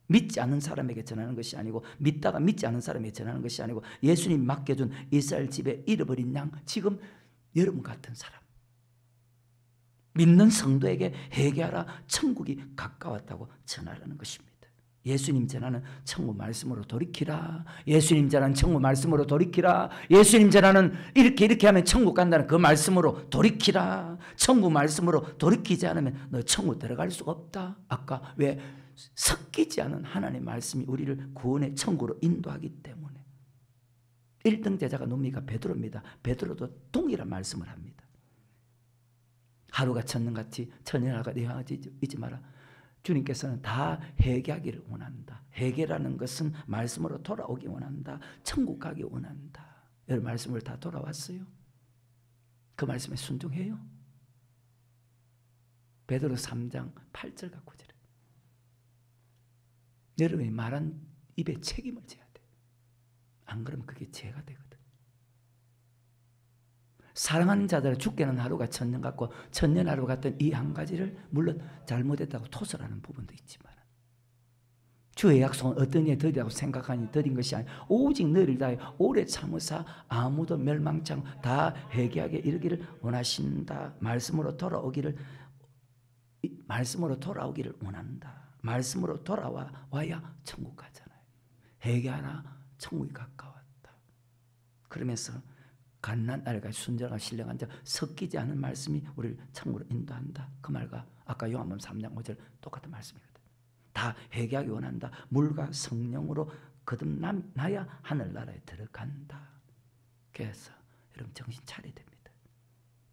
믿지 않는 사람에게 전하는 것이 아니고, 믿다가 믿지 않는 사람에게 전하는 것이 아니고, 예수님이 맡겨준 이스라엘 집에 잃어버린 양, 지금 여러분 같은 사람, 믿는 성도에게 회개하라. 천국이 가까웠다고 전하라는 것입니다. 예수님 전하는 천국 말씀으로 돌이키라. 예수님 전하는 천국 말씀으로 돌이키라. 예수님 전하는 이렇게 하면 천국 간다는 그 말씀으로 돌이키라. 천국 말씀으로 돌이키지 않으면 너 천국 들어갈 수가 없다. 아까 왜 섞이지 않은 하나님의 말씀이 우리를 구원의 천국으로 인도하기 때문에. 1등 제자가 누굽니까? 베드로입니다. 베드로도 동일한 말씀을 합니다. 하루가 천년같이 천년하가 네 향하지 잊지 마라. 주님께서는 다 회개하기를 원한다. 회개라는 것은 말씀으로 돌아오기 원한다. 천국 가기 원한다. 여러분 말씀을 다 돌아왔어요? 그 말씀에 순종해요? 베드로 3장 8절과 9절에 여러분이 말한 입에 책임을 져야 돼. 안 그러면 그게 죄가 되거든. 사랑하는 자들은 죽게는 하루가 천년 같고 천년 하루 같던 이 한 가지를 물론 잘못했다고 토설하는 부분도 있지만, 주의 약속은 어떤 이에 더디다고 생각하니 더딘 것이 아니라 오직 너희를 다하여 오래 참으사 아무도 멸망치 않고 다 회개하게 이르기를 원하신다. 말씀으로 돌아오기를 원한다. 말씀으로 돌아와야 천국 가잖아요. 회개하라. 천국이 가까웠다. 그러면서 갓난아이가 순전하고 신령한 자, 섞이지 않은 말씀이 우리를 천국으로 인도한다. 그 말과 아까 요한복음 3장 5절 똑같은 말씀이거든. 다 회개하기 원한다. 물과 성령으로 거듭나야 하늘나라에 들어간다. 그래서 여러분 정신 차려야 됩니다.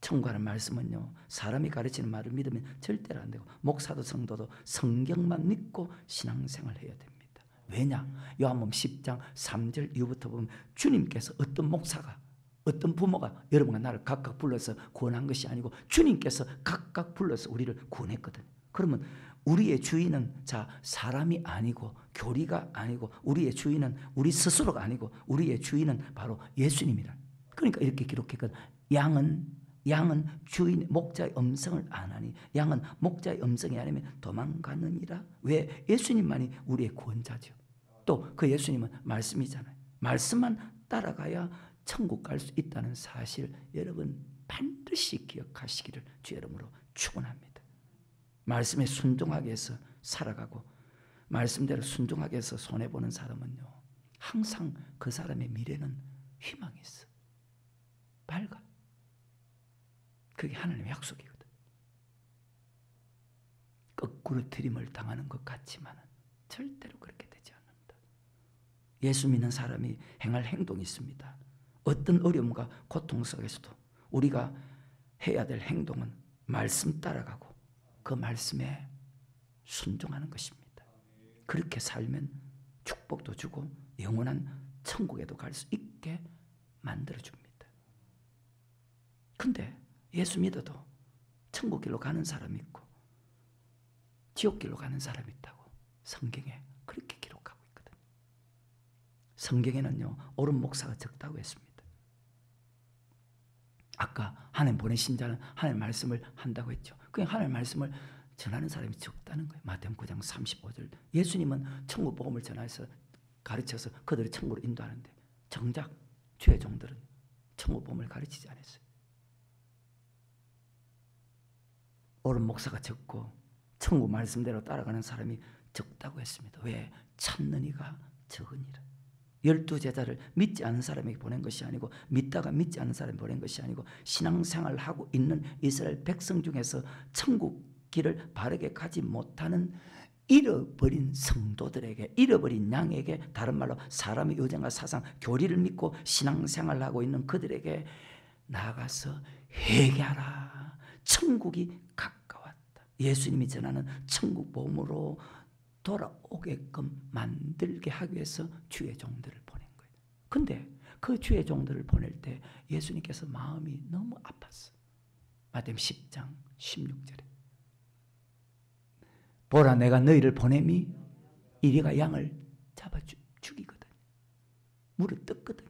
천국이라는 말씀은요, 사람이 가르치는 말을 믿으면 절대로 안 되고, 목사도 성도도 성경만 믿고 신앙생활을 해야 됩니다. 왜냐? 요한복음 10장 3절 이후부터 보면 주님께서 어떤 목사가, 어떤 부모가 여러분과 나를 각각 불러서 구원한 것이 아니고 주님께서 각각 불러서 우리를 구원했거든요. 그러면 우리의 주인은 사람이 아니고 교리가 아니고, 우리의 주인은 우리 스스로가 아니고 우리의 주인은 바로 예수님이라. 그러니까 이렇게 기록했거든. 양은 주인 목자의 음성을 안 하니 양은 목자의 음성이 아니면 도망가느니라. 왜? 예수님만이 우리의 구원자죠. 또 그 예수님은 말씀이잖아요. 말씀만 따라가야 천국 갈 수 있다는 사실 여러분 반드시 기억하시기를 주의 이름으로 축원합니다. 말씀에 순종하게 해서 살아가고 말씀대로 순종하게 해서 손해보는 사람은요, 항상 그 사람의 미래는 희망이 있어. 밝아. 그게 하나님의 약속이거든. 거꾸로 들임을 당하는 것 같지만 절대로 그렇게 되지 않는다. 예수 믿는 사람이 행할 행동이 있습니다. 어떤 어려움과 고통 속에서도 우리가 해야 될 행동은 말씀 따라가고 그 말씀에 순종하는 것입니다. 그렇게 살면 축복도 주고 영원한 천국에도 갈 수 있게 만들어줍니다. 근데 예수 믿어도 천국 길로 가는 사람이 있고 지옥 길로 가는 사람이 있다고 성경에 그렇게 기록하고 있거든요. 성경에는요, 옳은 목사가 적다고 했습니다. 아까 하나님 보내신 자는 하나님의 말씀을 한다고 했죠. 그냥 하나님의 말씀을 전하는 사람이 적다는 거예요. 마태복음 9장 35절. 예수님은 천국 복음을 전해서 가르쳐서 그들을 천국으로 인도하는데 정작 주의 종들은 천국 복음을 가르치지 않았어요. 옳은 목사가 적고 천국 말씀대로 따라가는 사람이 적다고 했습니다. 왜? 찾는 이가 적으니라. 12제자를 믿지 않은 사람에게 보낸 것이 아니고 믿다가 믿지 않은 사람이 보낸 것이 아니고 신앙생활을 하고 있는 이스라엘 백성 중에서 천국 길을 바르게 가지 못하는 잃어버린 성도들에게, 잃어버린 양에게, 다른 말로 사람의 의정과 사상, 교리를 믿고 신앙생활을 하고 있는 그들에게 나가서 회개하라. 천국이 가까웠다. 예수님이 전하는 천국 복음으로 돌아오게끔 만들게 하기 위해서 주의 종들을 보낸 거예요. 근데 그 주의 종들을 보낼 때 예수님께서 마음이 너무 아팠어. 마태복음 10장 16절에 보라 내가 너희를 보냄이 이리가 양을 잡아 죽이거든. 물을 뜯거든.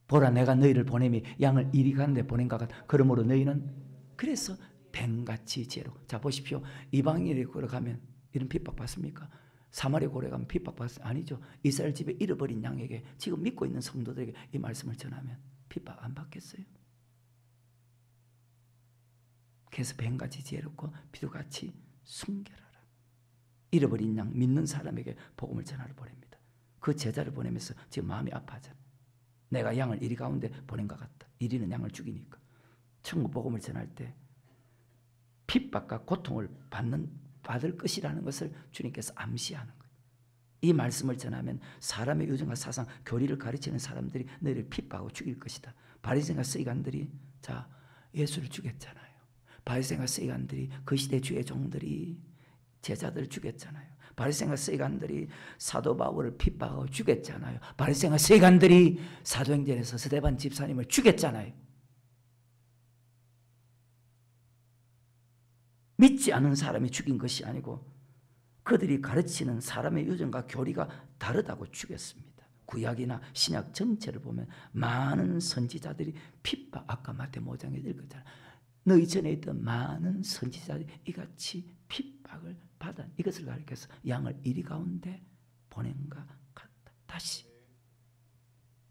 보라 내가 너희를 보냄이 양을 이리 가는데 보낸 것 같아. 그러므로 너희는 그래서 뱀같이 지혜롭고. 자 보십시오. 이방인이 걸어가면 이런 핍박 받습니까? 사마리아 고래 가면 핍박 받습니까? 아니죠. 이스라엘 집에 잃어버린 양에게 지금 믿고 있는 성도들에게 이 말씀을 전하면 핍박 안 받겠어요? 그래서 뱀같이 지혜롭고 비둘같이 순결하라. 잃어버린 양 믿는 사람에게 복음을 전하러 보냅니다. 그 제자를 보내면서 지금 마음이 아파하잖아요. 내가 양을 이리 가운데 보낸 것 같다. 이리는 양을 죽이니까. 천국 복음을 전할 때 핍박과 고통을 받을 것이라는 것을 주님께서 암시하는 거예요. 이 말씀을 전하면 사람의 의정과 사상, 교리를 가르치는 사람들이 너희를 핍박하고 죽일 것이다. 바리새인과 서기관들이 자 예수를 죽였잖아요. 바리새인과 서기관들이 그 시대 주의 종들이 제자들을 죽였잖아요. 바리새인과 서기관들이 사도 바울을 핍박하고 죽였잖아요. 바리새인과 서기관들이 사도행전에서 스데반 집사님을 죽였잖아요. 믿지 않은 사람이 죽인 것이 아니고 그들이 가르치는 사람의 유전과 교리가 다르다고 죽였습니다. 구약이나 신약 전체를 보면 많은 선지자들이 핍박, 아까 마태복음 5장에 읽었잖아요. 너희 전에 있던 많은 선지자들이 이같이 핍박을 받아 이것을 가리켜서 양을 이리 가운데 보낸가 같다. 다시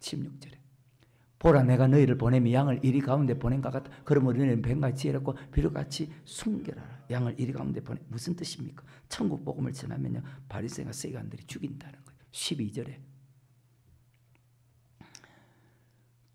16절에 보라 내가 너희를 보내미 양을 이리 가운데 보낸가 같다. 그러므로 너희는 뱀같이 지혜롭고 비둘같이 순결하라. 양을 이리 가운데 보내. 무슨 뜻입니까? 천국 복음을 전하면요 바리새인과 서기관들이 죽인다는 거예요. 12절에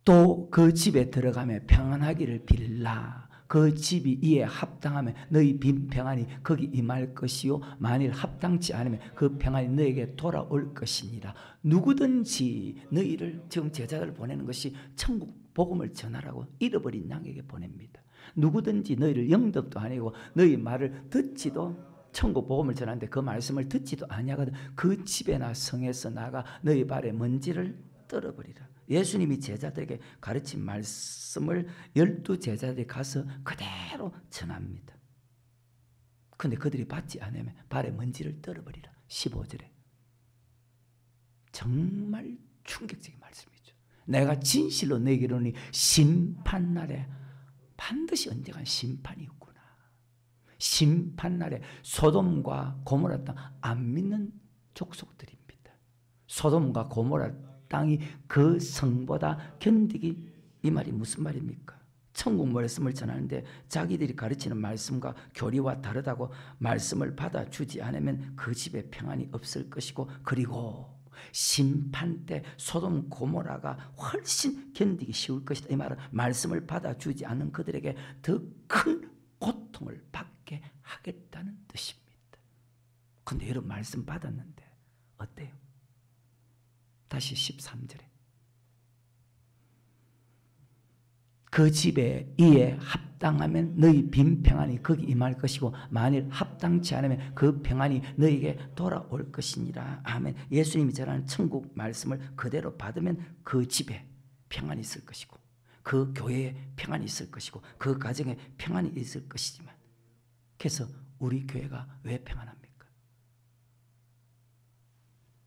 또 그 집에 들어가며 평안하기를 빌라. 그 집이 이에 합당하면 너희 빈 평안이 거기 임할 것이요 만일 합당치 않으면 그 평안이 너에게 돌아올 것이니라. 누구든지 너희를 지금 제자들 보내는 것이 천국 복음을 전하라고 잃어버린 양에게 보냅니다. 누구든지 너희를 영접도 아니고 너희 말을 듣지도 천국 복음을 전하는데 그 말씀을 듣지도 아니하거든 그 집에나 성에서 나가 너희 발에 먼지를 떨어버리라. 예수님이 제자들에게 가르친 말씀을 12제자들이 가서 그대로 전합니다. 그런데 그들이 받지 않으면 발에 먼지를 떨어버리라. 15절에 정말 충격적인 말씀이죠. 내가 진실로 너에게 이르노니 심판날에 반드시 언젠가 심판이 있구나. 심판날에 소돔과 고모라 땅 안 믿는 족속들입니다. 소돔과 고모라 땅이 그 성보다 견디기 이 말이 무슨 말입니까? 천국 말씀을 전하는데 자기들이 가르치는 말씀과 교리와 다르다고 말씀을 받아주지 않으면 그 집에 평안이 없을 것이고 그리고 심판 때 소돔 고모라가 훨씬 견디기 쉬울 것이다. 이 말은 말씀을 받아주지 않는 그들에게 더 큰 고통을 받게 하겠다는 뜻입니다. 그런데 여러분 말씀 받았는데 어때요? 다시 13절에 그 집에 이에 합당하면 너희 빈 평안이 거기 임할 것이고 만일 합당치 않으면 그 평안이 너희에게 돌아올 것이니라. 아멘. 예수님이 전하는 천국 말씀을 그대로 받으면 그 집에 평안이 있을 것이고 그 교회에 평안이 있을 것이고 그 가정에 평안이 있을 것이지만 그래서 우리 교회가 왜 평안합니까?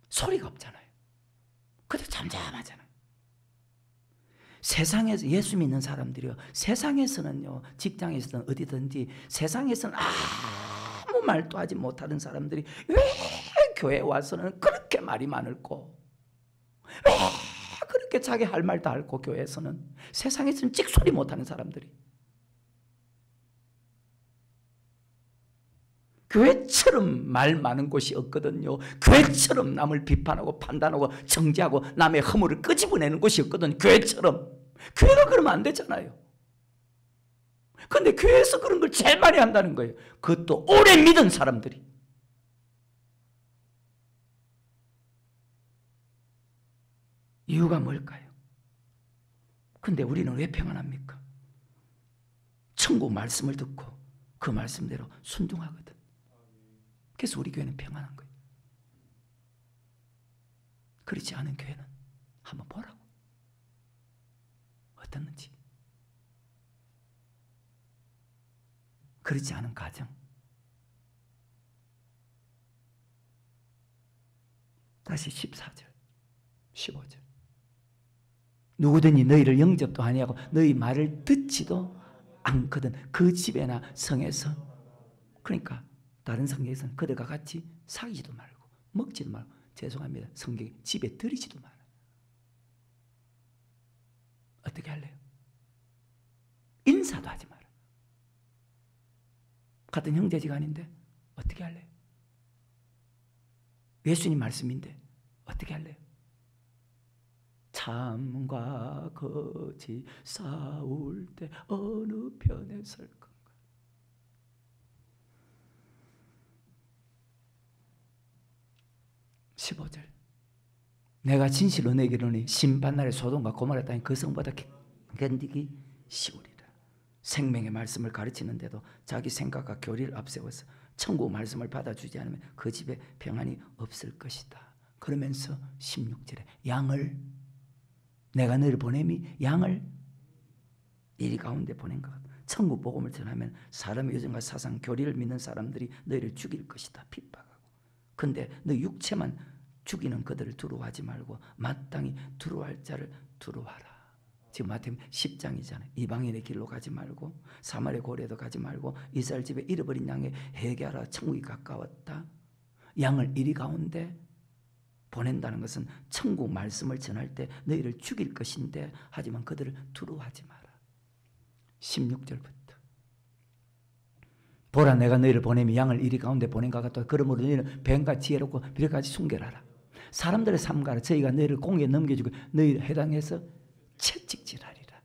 소리가 없잖아요. 그래도 잠잠하잖아요. 세상에서 예수 믿는 사람들이요. 세상에서는요. 직장에서든 어디든지 세상에서는 아무 말도 하지 못하는 사람들이 왜 교회에 와서는 그렇게 말이 많을꼬? 왜 그렇게 자기 할 말도 앓고 교회에서는 세상에서는 찍소리 못하는 사람들이 교회처럼 말 많은 곳이 없거든요. 교회처럼 남을 비판하고 판단하고 정죄하고 남의 허물을 끄집어내는 곳이 없거든요. 교회처럼. 교회가 그러면 안 되잖아요. 그런데 교회에서 그런 걸 제일 많이 한다는 거예요. 그것도 오래 믿은 사람들이. 이유가 뭘까요? 근데 우리는 왜 평안합니까? 천국 말씀을 듣고 그 말씀대로 순종하거든. 그래서 우리 교회는 평안한 거예요. 그렇지 않은 교회는 한번 보라고. 어떻는지. 그렇지 않은 가정. 다시 14절, 15절. 누구든지 너희를 영접도 아니하고 너희 말을 듣지도 않거든. 그 집에나 성에서. 그러니까 다른 성경에서는 그들과 같이 사귀지도 말고 먹지도 말고, 죄송합니다, 성경에 집에 들이지도 말아요. 어떻게 할래요? 인사도 하지 마라. 같은 형제지간인데 어떻게 할래요? 예수님 말씀인데 어떻게 할래요? 참과 거짓 싸울 때 어느 편에 설 건가? 15절. 내가 진실로 내게 이르노니 심판날에 소돔과 고모라 땅이 그 성보다 견디기 쉬우리라. 생명의 말씀을 가르치는데도 자기 생각과 교리를 앞세워서 천국 말씀을 받아주지 않으면 그 집에 평안이 없을 것이다. 그러면서 16절에 양을, 내가 너희를 보냄이 양을 이리 가운데 보낸 것 같다. 천국 복음을 전하면 사람의 유전과 사상, 교리를 믿는 사람들이 너희를 죽일 것이다. 핍박하고. 근데 너 육체만 죽이는 그들을 두려워하지 말고 마땅히 두려워할 자를 두려워하라. 지금 마태복음 10장이잖아요. 이방인의 길로 가지 말고 사마리아 고래도 가지 말고 이스라엘 집에 잃어버린 양에 회개하라. 천국이 가까웠다. 양을 이리 가운데 보낸다는 것은 천국 말씀을 전할 때 너희를 죽일 것인데, 하지만 그들을 두려워하지 마라. 16절부터 보라, 내가 너희를 보내면 양을 이리 가운데 보낸 것 같다. 그러므로 너희는 뱀과 지혜롭고 비둘기같이 순결하라. 사람들의 삶과라. 저희가 너희를 공에 넘겨주고 너희를 해당해서 채찍질하리라.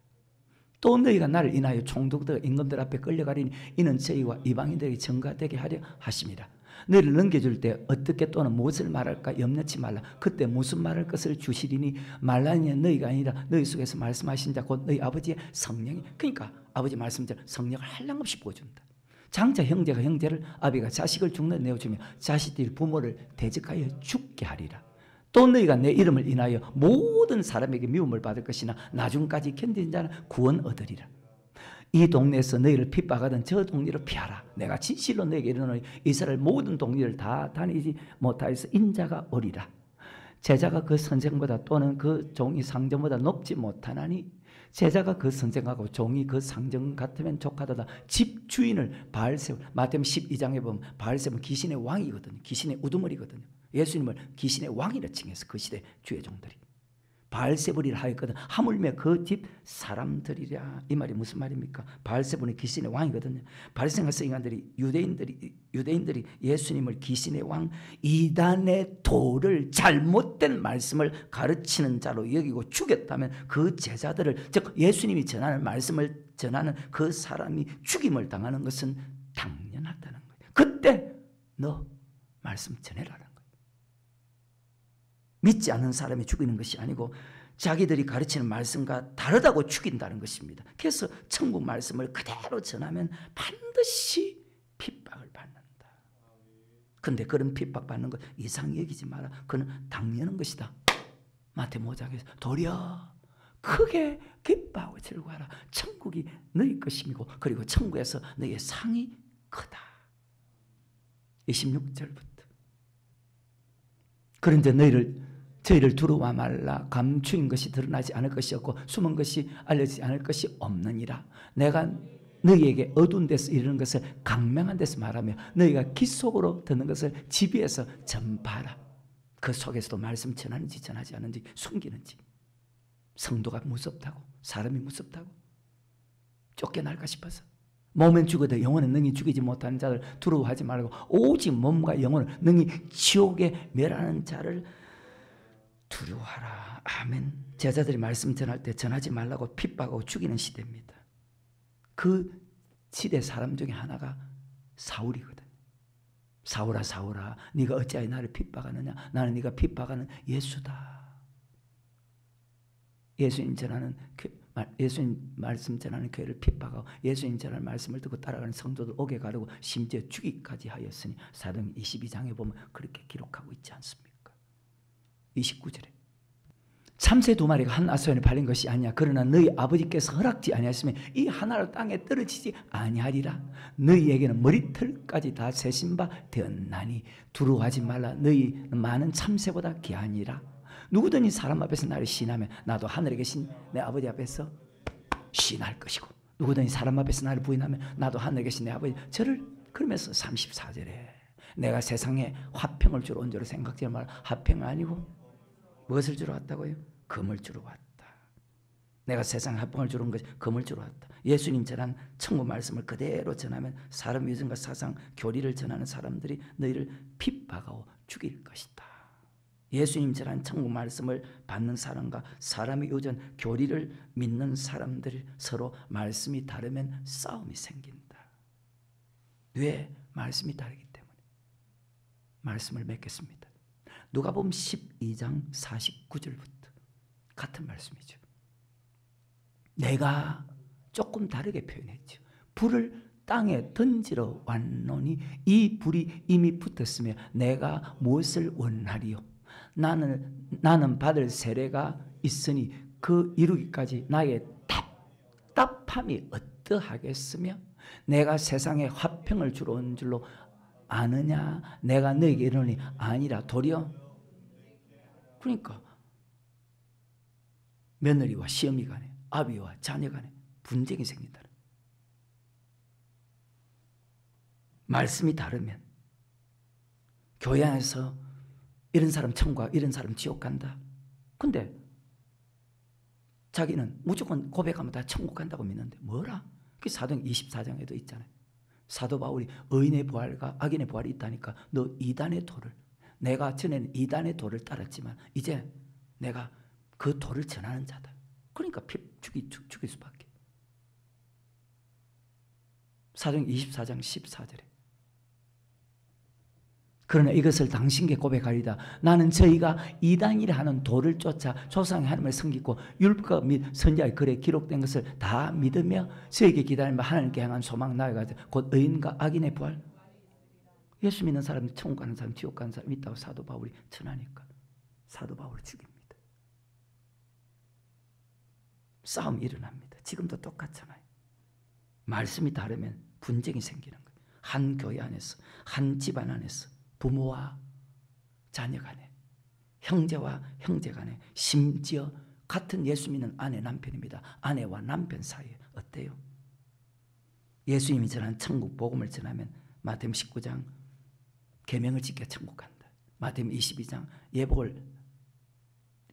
또 너희가 나를 인하여 총독들 임금들 앞에 끌려가리니 이는 저희와 이방인들에게 전가되게 하려 하심이라. 너희를 넘겨줄 때 어떻게 또는 무엇을 말할까 염려치 말라. 그때 무슨 말할 것을 주시리니 말라니 너희가 아니라 너희 속에서 말씀하신 자 곧 너희 아버지의 성령이. 그러니까 아버지 말씀대로 성령을 한량없이 부어준다. 장차 형제가 형제를, 아비가 자식을 죽는 내어주며 자식들이 부모를 대적하여 죽게 하리라. 또 너희가 내 이름을 인하여 모든 사람에게 미움을 받을 것이나 나중까지 견디는 자는 구원 얻으리라. 이 동네에서 너희를 핍박하던 저 동네로 피하라. 내가 진실로 너희에게 이르노니 이스라엘 모든 동네를 다 다니지 못하여서 인자가 오리라. 제자가 그 선생보다 또는 그 종이 상전보다 높지 못하나니 제자가 그 선생하고 종이 그 상전 같으면 족하도다. 집 주인을 바알세불, 마태복음 12장에 보면 바알세불은 귀신의 왕이거든요. 귀신의 우두머리거든요. 예수님을 귀신의 왕이라 칭해서 그 시대 주의 종들이 바알세불이라 하였거든. 하물며 그 집 사람들이랴. 이 말이 무슨 말입니까? 바알세불은 귀신의 왕이거든요. 바리새인과 인간들이 유대인들이 예수님을 귀신의 왕, 이단의 도를, 잘못된 말씀을 가르치는 자로 여기고 죽였다면 그 제자들을, 즉 예수님이 전하는 말씀을 전하는 그 사람이 죽임을 당하는 것은 당연하다는 거예요. 그때 너 말씀 전해라는 거예요. 믿지 않는 사람이 죽이는 것이 아니고 자기들이 가르치는 말씀과 다르다고 죽인다는 것입니다. 그래서 천국 말씀을 그대로 전하면 반드시 핍박을 받는다. 그런데 그런 핍박받는 것 이상히 여기지 마라. 그는 당연한 것이다. 마태복음 5장에서 도리어 크게 기뻐하고 즐거워하라. 천국이 너희 것임이고 그리고 천국에서 너희의 상이 크다. 26절부터 그런데 저희를 두려워 말라. 감추인 것이 드러나지 않을 것이 없고 숨은 것이 알려지지 않을 것이 없느니라. 내가 너희에게 어두운 데서 이르는 것을 강명한 데서 말하며 너희가 귀 속으로 듣는 것을 집 위에서 전파하라. 그 속에서도 말씀 전하는지 전하지 않는지 숨기는지. 성도가 무섭다고, 사람이 무섭다고 쫓겨날까 싶어서 몸은 죽어도 영혼은 능히 죽이지 못하는 자를 두려워하지 말고 오직 몸과 영혼을 능히 지옥에 멸하는 자를 두려워하라. 아멘. 제자들이 말씀 전할 때 전하지 말라고 핍박하고 죽이는 시대입니다. 그 시대 사람 중에 하나가 사울이거든. 사울아 사울아 네가 어찌하여 나를 핍박하느냐. 나는 네가 핍박하는 예수다. 예수님 말씀 전하는 교회를 핍박하고 예수님 전하는 말씀을 듣고 따라가는 성도들 옥에 가르고 심지어 죽이기까지 하였으니 사도행 22장에 보면 그렇게 기록하고 있지 않습니까? 29절에 참새 두 마리가 한 아소연에 팔린 것이 아니야. 그러나 너희 아버지께서 허락지 아니하시면 이 하나를 땅에 떨어지지 아니하리라. 너희에게는 머리털까지 다 세신 바 되었나니 두려워하지 말라. 너희는 많은 참새보다 귀하니라. 누구든지 사람 앞에서 나를 시인하면 나도 하늘에 계신 내 아버지 앞에서 시인할 것이고 누구든지 사람 앞에서 나를 부인하면 나도 하늘에 계신 내 아버지 저를 그러면서 34절에 내가 세상에 화평을 주러 온 줄로 생각지 말라. 화평은 아니고 무엇을 주러 왔다고요? 금을 주러 왔다. 내가 세상에 화평을 주러 온 것이 금을 주러 왔다. 예수님 전한 천국 말씀을 그대로 전하면 사람 유전과 사상 교리를 전하는 사람들이 너희를 핍박하고 죽일 것이다. 예수님 전한 천국 말씀을 받는 사람과 사람의 유전 교리를 믿는 사람들이 서로 말씀이 다르면 싸움이 생긴다. 왜? 말씀이 다르기 때문에. 말씀을 맺겠습니다. 누가복음 12장 49절부터 같은 말씀이죠. 내가 조금 다르게 표현했죠. 불을 땅에 던지러 왔노니 이 불이 이미 붙었으며 내가 무엇을 원하리요? 나는 받을 세례가 있으니 그 이루기까지 나의 답답함이 어떠하겠으며 내가 세상에 화평을 주러 온 줄로 아느냐? 내가 너에게 이르노니 아니라 도리어. 그러니까 며느리와 시어미 간에 아비와 자녀 간에 분쟁이 생긴다. 말씀이 다르면 교회 안에서 이런 사람 천국, 이런 사람 지옥 간다. 근데 자기는 무조건 고백하면 다 천국 간다고 믿는데 뭐라? 그게 사도행 24장에도 있잖아요. 사도 바울이 의인의 부활과 악인의 부활이 있다니까 너 이단의 도를, 내가 전에는 이단의 도를 따랐지만 이제 내가 그 도를 전하는 자다. 그러니까 죽일 수밖에. 사도행 24장 14절에 그러나 이것을 당신께 고백하리다. 나는 저희가 이단이라 하는 도를 쫓아 조상의 하나님을 섬기고 율법 및 선지자의 글에 기록된 것을 다 믿으며 저에게 기다리며 하나님께 향한 소망 나아가서 곧 의인과 악인의 부활. 예수 믿는 사람이 천국 가는 사람, 지옥 가는 사람이 있다고 사도 바울이 전하니까 사도 바울을 죽입니다. 싸움이 일어납니다. 지금도 똑같잖아요. 말씀이 다르면 분쟁이 생기는 거예요. 한 교회 안에서, 한 집안 안에서, 부모와 자녀 간에, 형제와 형제 간에, 심지어 같은 예수 믿는 아내 남편입니다. 아내와 남편 사이에 어때요? 예수님이 전한 천국 복음을 전하면 마태복음 19장 계명을 지켜 천국 간다. 마태복음 22장 예복을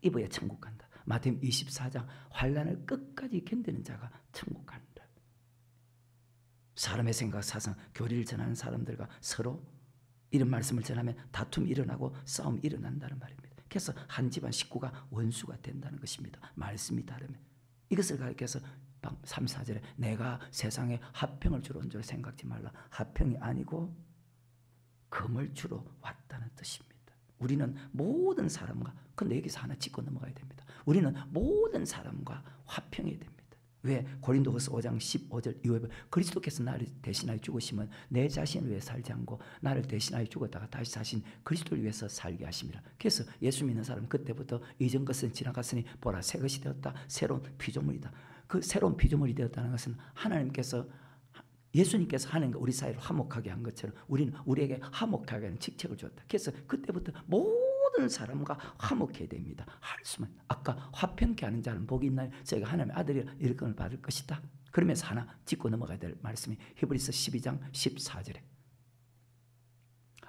입어야 천국 간다. 마태복음 24장 환난을 끝까지 견디는 자가 천국 간다. 사람의 생각, 사상, 교리를 전하는 사람들과 서로 이런 말씀을 전하면 다툼이 일어나고 싸움이 일어난다는 말입니다. 그래서 한 집안 식구가 원수가 된다는 것입니다. 말씀이 다르면. 이것을 가리켜서 3, 4절에 내가 세상에 화평을 주러 온 줄 생각지 말라. 화평이 아니고 금을 주러 왔다는 뜻입니다. 우리는 모든 사람과, 근데 여기서 하나 짚고 넘어가야 됩니다. 우리는 모든 사람과 화평해야 됩니다. 왜? 고린도후서 5장 15절 이후에 그리스도께서 나를 대신하여 죽으시면 내 자신을 위해 살지 않고 나를 대신하여 죽었다가 다시 사신 그리스도를 위해서 살게 하심이라. 그래서 예수 믿는 사람은 그때부터 이전 것은 지나갔으니 보라 새 것이 되었다. 새로운 피조물이다. 그 새로운 피조물이 되었다는 것은 하나님께서, 예수님께서 하나님과 우리 사이를 화목하게 한 것처럼 우리는 우리에게 화목하게 하는 직책을 주었다. 그래서 그때부터 모든 사람과 화목해야 됩니다. 할 수만. 아까 화평케 하는 자는 복이 있나요? 저희가 하나님의 아들이라 일꾼을 받을 것이다. 그러면서 하나 짚고 넘어가야 될 말씀이 히브리서 12장 14절에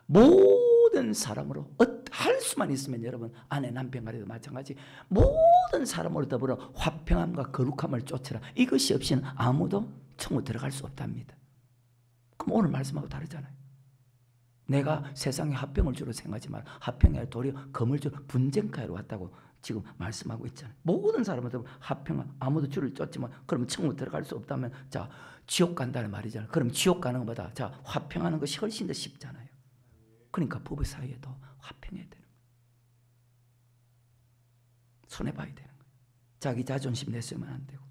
모든 사람으로 할 수만 있으면 여러분 아내 남편 간에도 마찬가지 모든 사람으로 더불어 화평함과 거룩함을 쫓으라. 이것이 없이는 아무도 천국 들어갈 수 없답니다. 그럼 오늘 말씀하고 다르잖아요. 내가 세상에 화평을 주로 생각하지 마라. 화평이 아니라 도리어 검을 주로 분쟁가로 왔다고 지금 말씀하고 있잖아요. 모든 사람들은 화평, 아무도 주를 쫓지만 그러면 천국 들어갈 수 없다면 자 지옥 간다는 말이잖아요. 그럼 지옥 가는 것보다 자 화평하는 것이 훨씬 더 쉽잖아요. 그러니까 부부 사이에도 화평해야 되는 거예요. 손해봐야 되는 거예요. 자기 자존심 내세우면 안 되고,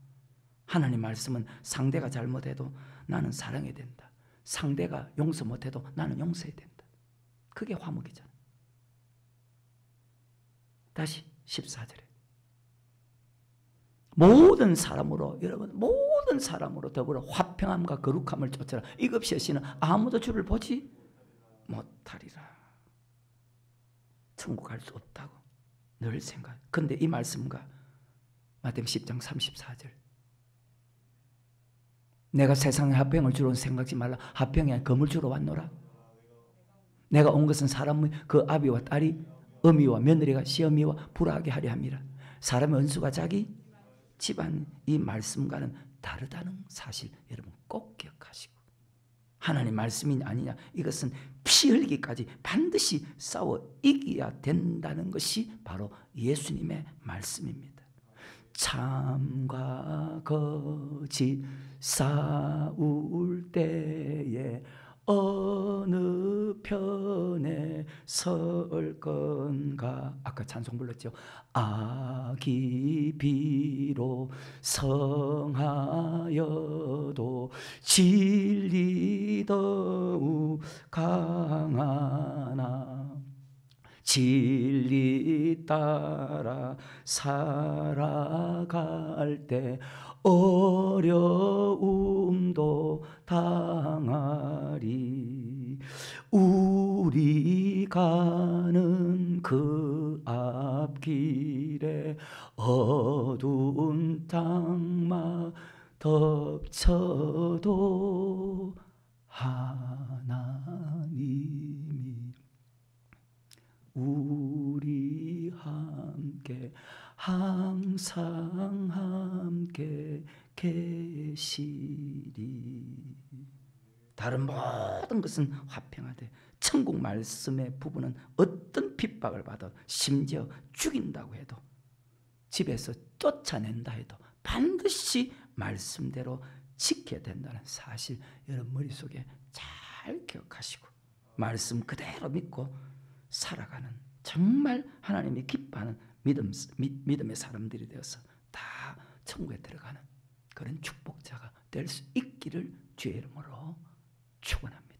하나님 말씀은 상대가 잘못해도 나는 사랑해야 된다. 상대가 용서 못해도 나는 용서해야 된다. 그게 화목이잖아요. 다시 14절에 모든 사람으로, 여러분 모든 사람으로 더불어 화평함과 거룩함을 쫓아라. 이것이 없이는 아무도 주를 보지 못하리라. 천국 갈 수 없다고 늘 생각. 근데 이 말씀과 마태복음 10장 34절, 내가 세상에 화평을 주로 생각지 말라. 화평이 아니라 검을 주러 왔노라. 내가 온 것은 사람의 그 아비와 딸이 어미와 며느리가 시어미와 불화하게 하려 함이라. 사람의 은수가 자기 집안, 이 말씀과는 다르다는 사실 여러분 꼭 기억하시고, 하나님 말씀이 아니냐, 이것은 피 흘리기까지 반드시 싸워 이겨야 된다는 것이 바로 예수님의 말씀입니다. 참과 거짓 싸울 때에 어느 편에 설 건가? 아까 찬송 불렀죠. 악이 비록 성하여도 진리 더욱 강하나 진리 따라 살아갈 때 어려움도 당하리. 우리 가는 그 앞길에 어두운 장막 덮쳐도 하나님이 우리 함께 항상 함께 계시리. 다른 모든 것은 화평하되 천국 말씀의 부분은 어떤 핍박을 받아 심지어 죽인다고 해도, 집에서 쫓아낸다 해도 반드시 말씀대로 지켜야 된다는 사실 여러분 머릿속에 잘 기억하시고 말씀 그대로 믿고 살아가는 정말 하나님이 기뻐하는 믿음의 사람들이 되어서 다 천국에 들어가는 그런 축복자가 될 수 있기를 주의 이름으로 축원합니다.